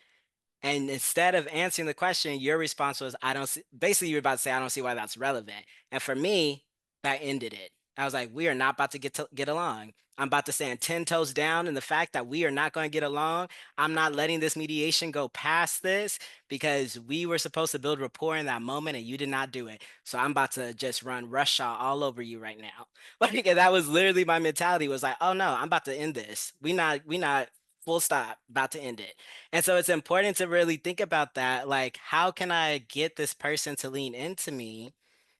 And instead of answering the question, your response was, I don't see, basically, you were about to say, I don't see why that's relevant. And for me, that ended it. I was like, we are not about to get along. I'm about to stand 10 toes down in the fact that we are not going to get along. I'm not letting this mediation go past this because we were supposed to build rapport in that moment and you did not do it. So I'm about to just run rush shot all over you right now. Like, and that was literally my mentality, was like, oh no, I'm about to end this. We not full stop, about to end it. And so it's important to really think about that. Like, how can I get this person to lean into me?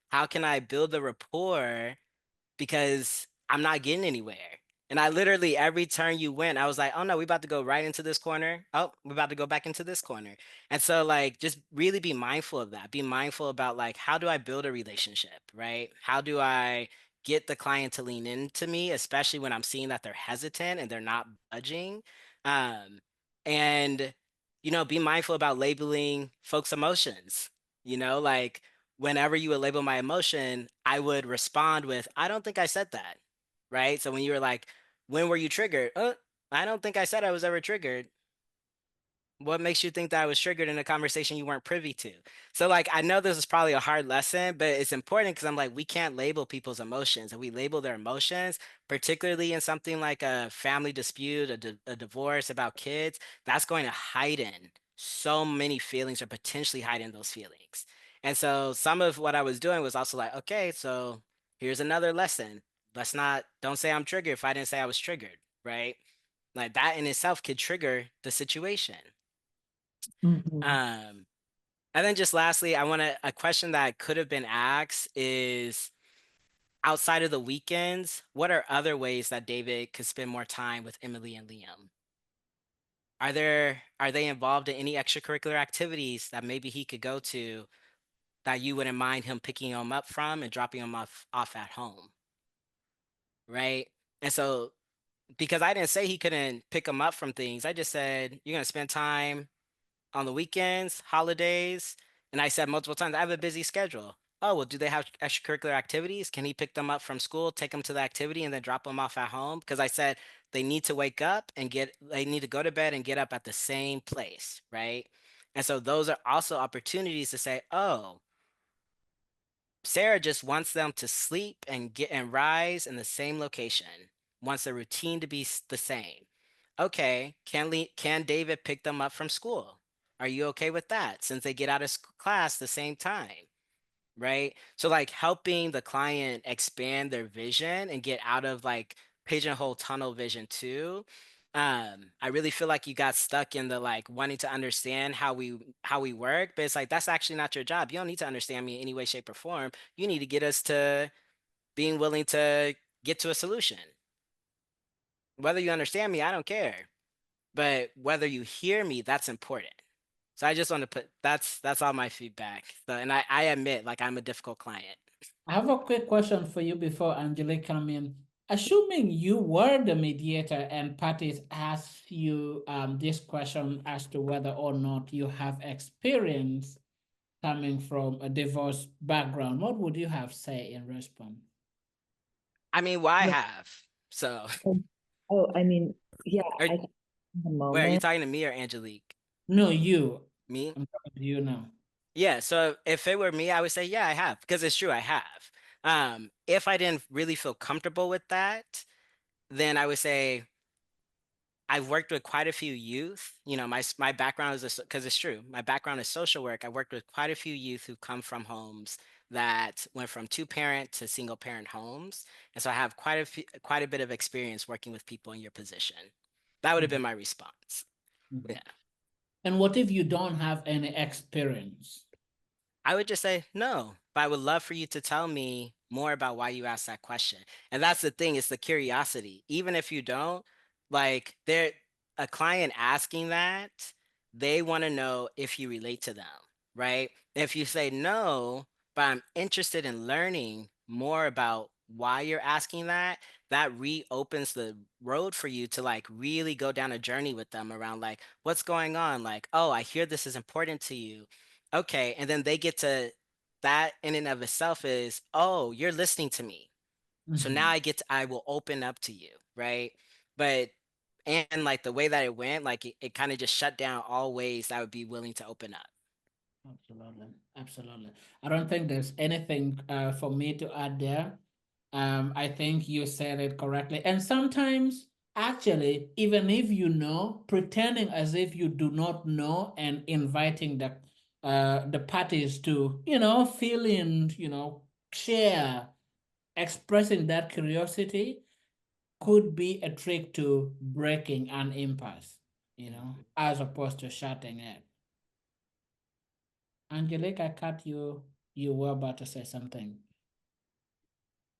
How can I build the rapport? Because I'm not getting anywhere. And I literally, every turn you went, I was like, oh no, we about to go right into this corner. Oh, we're about to go back into this corner. And so like, just really be mindful of that. Be mindful about like, how do I build a relationship, right? How do I get the client to lean into me, especially when I'm seeing that they're hesitant and they're not budging? And, be mindful about labeling folks' emotions, like, whenever you would label my emotion, I would respond with, I don't think I said that. Right. So when you were like, when were you triggered? I don't think I said I was ever triggered. What makes you think that I was triggered in a conversation you weren't privy to? So like, I know this is probably a hard lesson, but it's important because I'm like, we can't label people's emotions, and we label their emotions, particularly in something like a family dispute, a divorce, about kids, that's going to heighten so many feelings, or potentially heighten those feelings. And so some of what I was doing was also like, okay, so here's another lesson. Don't say I'm triggered if I didn't say I was triggered, right? Like, that in itself could trigger the situation. Mhm. And then just lastly, a question that could have been asked is, outside of the weekends, what are other ways that David could spend more time with Emily and Liam? Are they involved in any extracurricular activities that maybe he could go to that you wouldn't mind him picking them up from and dropping them off at home? Right? And so, because I didn't say he couldn't pick them up from things, I just said, you're going to spend time on the weekends, holidays. And I said multiple times, I have a busy schedule. Oh, well, do they have extracurricular activities? Can he pick them up from school, take them to the activity, and then drop them off at home? Because I said they need to wake up and they need to go to bed and get up at the same place, right? And so those are also opportunities to say, oh, Sarah just wants them to sleep and get and rise in the same location, wants the routine to be the same. Okay, can David pick them up from school? Are you okay with that, since they get out of class the same time? Right? So like, helping the client expand their vision and get out of like pigeonhole tunnel vision too. I really feel like you got stuck in the like wanting to understand how we work, but it's like, that's actually not your job. You don't need to understand me in any way, shape, or form. You need to get us to being willing to get to a solution. Whether you understand me, I don't care. But whether you hear me, that's important. So I just want to put that's all my feedback. So, and I admit, like, I'm a difficult client. I have a quick question for you before Angelique come in. Assuming you were the mediator and parties asked you this question as to whether or not you have experience coming from a divorce background, what would you have say in response? I mean, well, I No. have. So, Oh, I mean, yeah, are, I think in the wait, are you moment. talking to me or Angelique? No, you. Me? I'm talking to you now. Yeah. So if it were me, I would say, yeah, I have, because it's true, I have. If I didn't really feel comfortable with that, then I would say, I've worked with quite a few youth. My background is, because it's true, my background is social work. I worked with quite a few youth who come from homes that went from two-parent to single-parent homes, and so I have quite a bit of experience working with people in your position. That would have been my response. Okay. Yeah. And what if you don't have any experience? I would just say no, but I would love for you to tell me more about why you asked that question. And that's the thing, it's the curiosity. Even if you don't, like, a client asking that, they want to know if you relate to them, right? If you say no, but I'm interested in learning more about why you're asking that, that reopens the road for you to like really go down a journey with them around like, what's going on? Like, oh, I hear this is important to you. Okay, and then they get to, that in and of itself is, oh, you're listening to me. So now I will open up to you, right? But, and like the way that it went, like it kind of just shut down all ways that I would be willing to open up. Absolutely. Absolutely. I don't think there's anything for me to add there. I think you said it correctly. And sometimes, actually, even if you know, pretending as if you do not know and inviting the parties to, fill in, share, expressing that curiosity could be a trick to breaking an impasse, as opposed to shutting it. Angelique, I cut you. You were about to say something.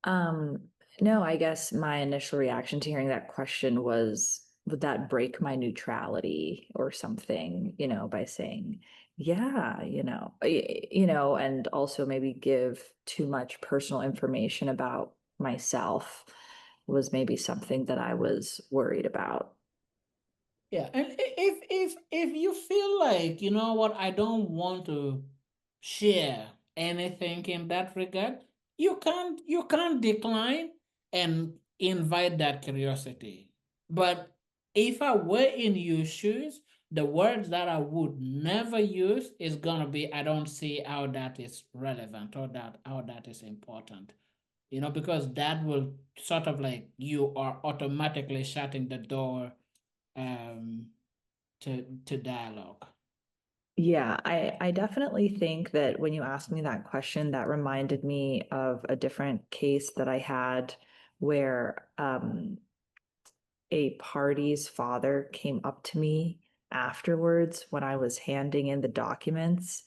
No, I guess my initial reaction to hearing that question was, would that break my neutrality or something, by saying, yeah, and also maybe give too much personal information about myself was maybe something that I was worried about. Yeah, and if you feel like, you know what, I don't want to share anything in that regard, you can't decline and invite that curiosity. But if I were in your shoes, the words that I would never use is gonna be, I don't see how that is relevant or that how that is important. Because that will sort of like you are automatically shutting the door um to dialogue. Yeah, I definitely think that when you asked me that question, that reminded me of a different case that I had where a party's father came up to me afterwards when I was handing in the documents.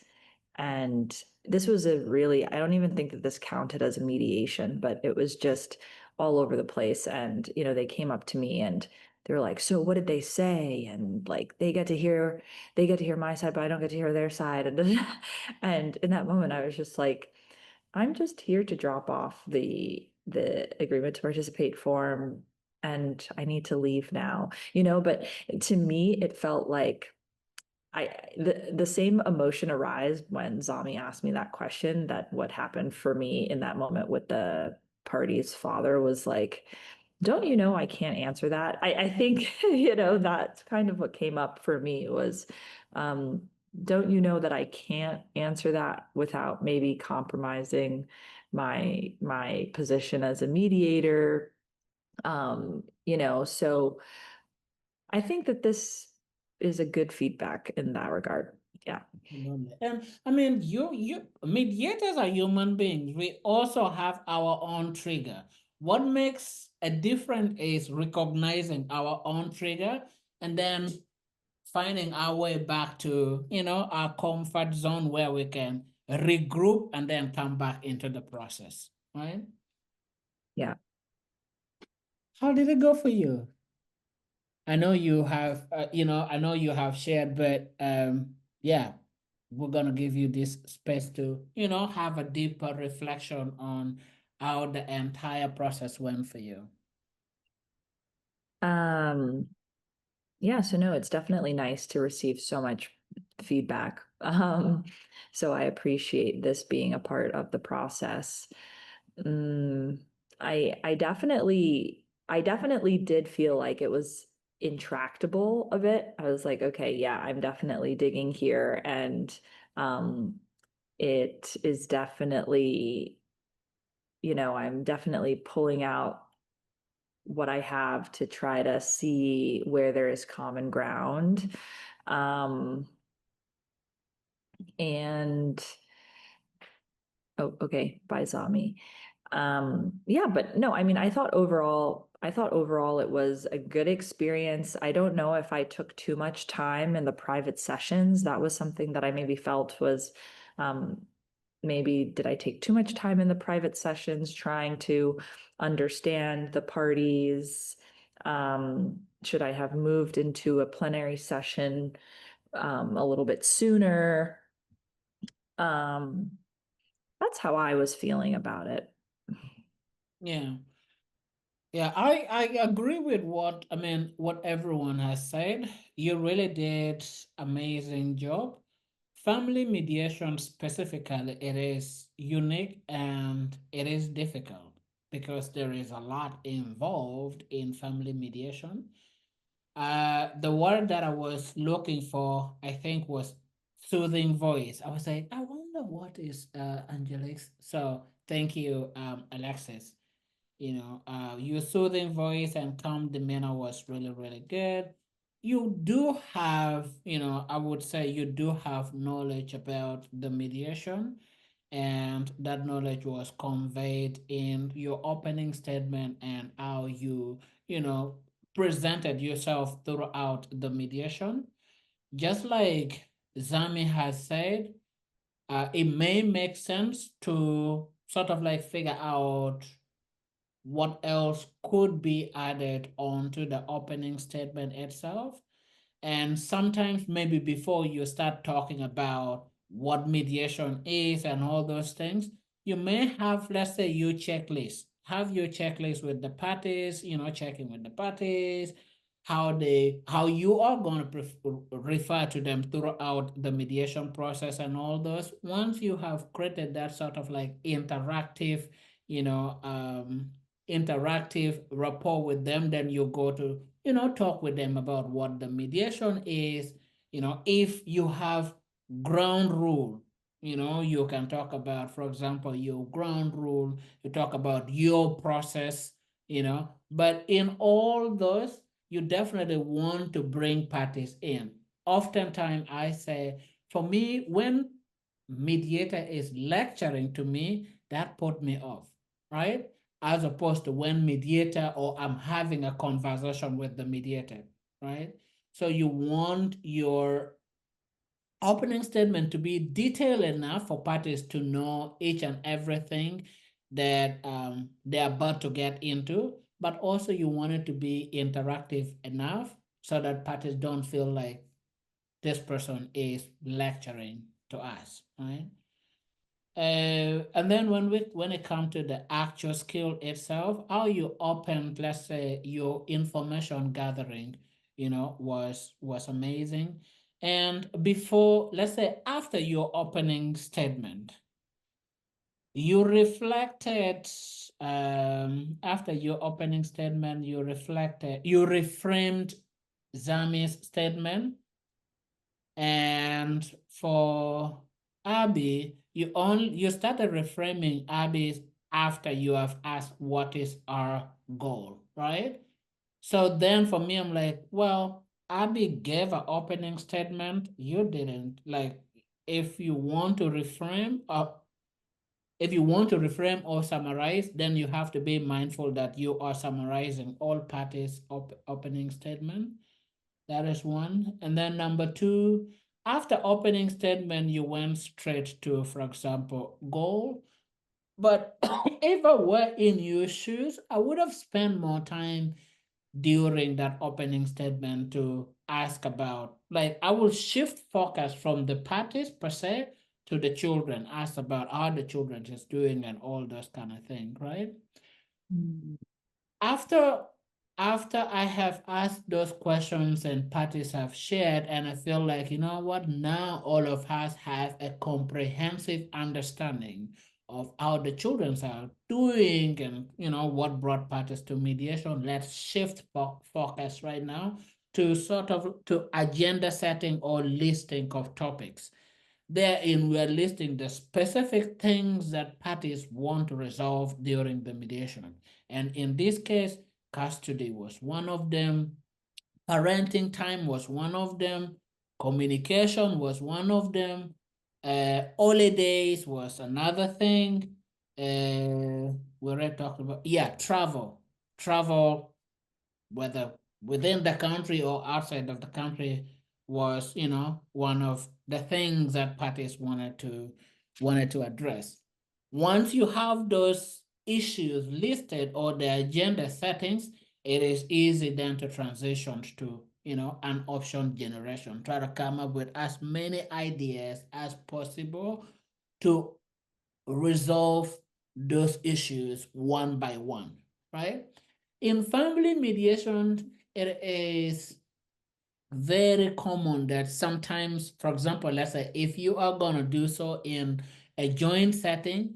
And this was I don't even think that this counted as a mediation, but it was just all over the place. And, they came up to me and they were like, so what did they say? And like, they get to hear my side, but I don't get to hear their side. And in that moment, I was just like, I'm just here to drop off the agreement to participate form and I need to leave now, but to me, it felt like the same emotion arise when Zami asked me that question, that what happened for me in that moment with the party's father was like, don't you know I can't answer that? I think, that's kind of what came up for me was, don't you know that I can't answer that without maybe compromising my position as a mediator? So I think that this is a good feedback in that regard. Yeah. And I mean, you mediators are human beings. We also have our own trigger. What makes a difference is recognizing our own trigger and then finding our way back to, our comfort zone where we can regroup and then come back into the process, right? Yeah. How did it go for you? I know you have, I know you have shared, but yeah, we're gonna give you this space to, have a deeper reflection on how the entire process went for you. Yeah, so no, it's definitely nice to receive so much feedback. So I appreciate this being a part of the process. Mm, I definitely did feel like it was intractable a bit. I was like, okay, yeah, I'm definitely digging here, and it is definitely, I'm definitely pulling out what I have to try to see where there is common ground. And oh, okay, by Zami. Yeah, but no, I mean, I thought overall it was a good experience. I don't know if I took too much time in the private sessions. That was something that I maybe felt was, maybe did I take too much time in the private sessions trying to understand the parties? Should I have moved into a plenary session, a little bit sooner? That's how I was feeling about it. Yeah. Yeah, I agree with what everyone has said. You really did amazing job. Family mediation specifically, it is unique and it is difficult because there is a lot involved in family mediation. The word that I was looking for, I think, was soothing voice. I was like, I wonder what is Angelique's. So thank you, Alexis. Your soothing voice and calm demeanor was really, really good. You do have, I would say you do have knowledge about the mediation, and that knowledge was conveyed in your opening statement and how you presented yourself throughout the mediation. Just like Zami has said, it may make sense to sort of like figure out what else could be added onto the opening statement itself. And sometimes maybe before you start talking about what mediation is and all those things, you may have, let's say, your checklist. Have your checklist with the parties, checking with the parties, how you are going to refer to them throughout the mediation process and all those. Once you have created that sort of like interactive, interactive rapport with them, then you go to talk with them about what the mediation is. If you have ground rule, you can talk about, for example, your ground rule, you talk about your process, but in all those, you definitely want to bring parties in. Oftentimes, I say, for me, when mediator is lecturing to me, that put me off, right? As opposed to when mediator or I'm having a conversation with the mediator, right? So you want your opening statement to be detailed enough for parties to know each and everything that they're about to get into, but also you want it to be interactive enough so that parties don't feel like this person is lecturing to us, right? And then when it comes to the actual skill itself, how you open, let's say, your information gathering, was amazing. And before, let's say, after your opening statement, you reflected, after your opening statement, you reframed Zami's statement. And for Abby, you started reframing Abby's after you have asked what is our goal, right? So then for me, I'm like, well, Abby gave an opening statement. You didn't. Like, if you want to reframe or summarize, then you have to be mindful that you are summarizing all parties' opening statement. That is one. And then number two, after opening statement, you went straight to, for example, goal. But if I were in your shoes, I would have spent more time during that opening statement to ask about, like, I will shift focus from the parties per se to the children, ask about how the children is doing and all those kind of things, right? After I have asked those questions and parties have shared, and I feel like, you know what, now all of us have a comprehensive understanding of how the children are doing and what brought parties to mediation. Let's shift focus right now to sort of to agenda setting or listing of topics. Therein, we are listing the specific things that parties want to resolve during the mediation. And in this case, custody was one of them, parenting time was one of them, communication was one of them, holidays was another thing. We already talked about, travel, whether within the country or outside of the country, was one of the things that parties wanted to address. Once you have those issues listed or the agenda settings, it is easy then to transition to an option generation. Try to come up with as many ideas as possible to resolve those issues one by one, right? In family mediation, it is very common that sometimes, for example, let's say if you are going to do so in a joint setting,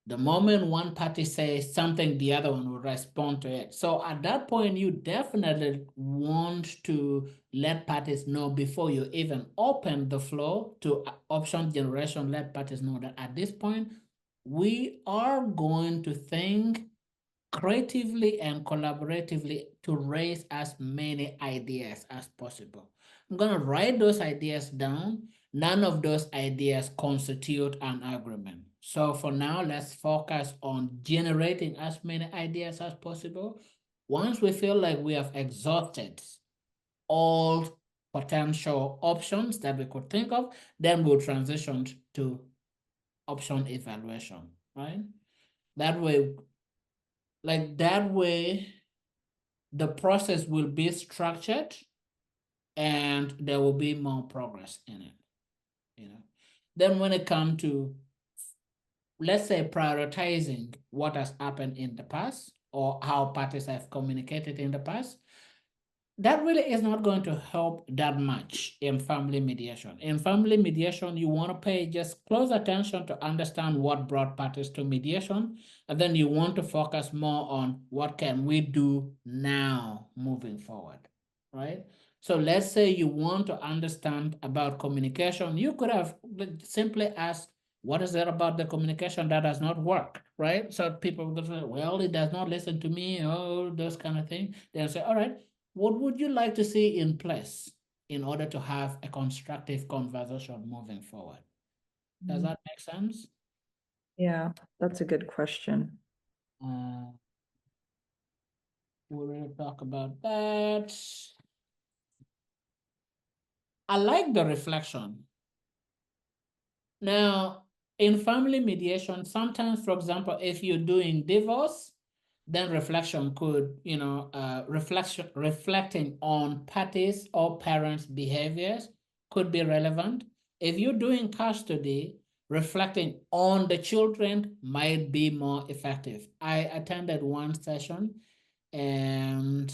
the moment one party says something, the other one will respond to it. So at that point, you definitely want to let parties know before you even open the floor to option generation, let parties know that at this point, we are going to think creatively and collaboratively to raise as many ideas as possible. I'm going to write those ideas down. None of those ideas constitute an agreement. So for now, let's focus on generating as many ideas as possible. Once we feel like we have exhausted all potential options that we could think of, then we'll transition to option evaluation, right? That way, the process will be structured and there will be more progress in it, you know. Then when it comes to, let's say, prioritizing what has happened in the past or how parties have communicated in the past, that really is not going to help that much in family mediation. In family mediation, you want to pay just close attention to understand what brought parties to mediation, and then you want to focus more on what can we do now moving forward, right? So let's say you want to understand about communication, you could have simply asked, what is it about the communication that does not work, right? So people will say, well, it does not listen to me, or those kind of things. They'll say, all right, what would you like to see in place in order to have a constructive conversation moving forward? Does that make sense? Yeah, that's a good question. We're going to talk about that. I like the reflection. Now, in family mediation, sometimes, for example, if you're doing divorce, then reflection could, reflecting on parties or parents' behaviors could be relevant. If you're doing custody, reflecting on the children might be more effective. I attended one session, and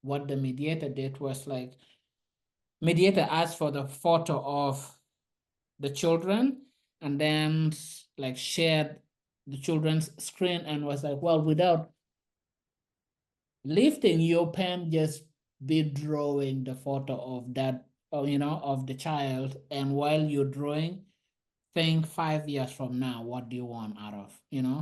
what the mediator did was like, mediator asked for the photo of the children and then like shared the children's screen and was like, well, without lifting your pen, just be drawing the photo of that, of the child. And while you're drawing, think 5 years from now, what do you want out of,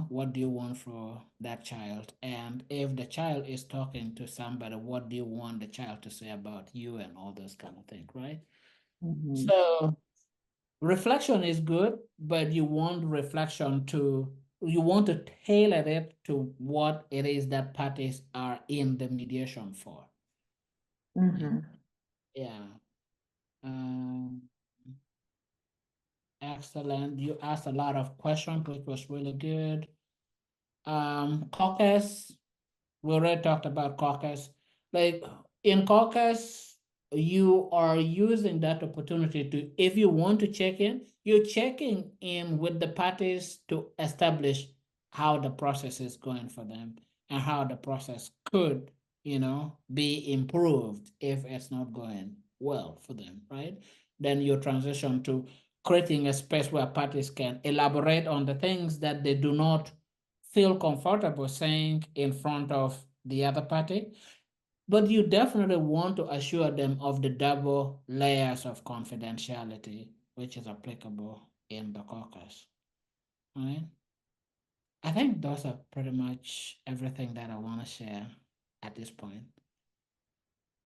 what do you want for that child? And if the child is talking to somebody, what do you want the child to say about you and all those kind of things, right? So reflection is good, but you want to tailor it to what it is that parties are in the mediation for. Yeah. Excellent. You asked a lot of questions, which was really good. Caucus, we already talked about caucus. Like in caucus, you are using that opportunity to, if you want to check in, you're checking in with the parties to establish how the process is going for them and how the process could, be improved if it's not going well for them, right? Then you transition to creating a space where parties can elaborate on the things that they do not feel comfortable saying in front of the other party, but you definitely want to assure them of the double layers of confidentiality, which is applicable in the caucus, right? I think those are pretty much everything that I want to share at this point.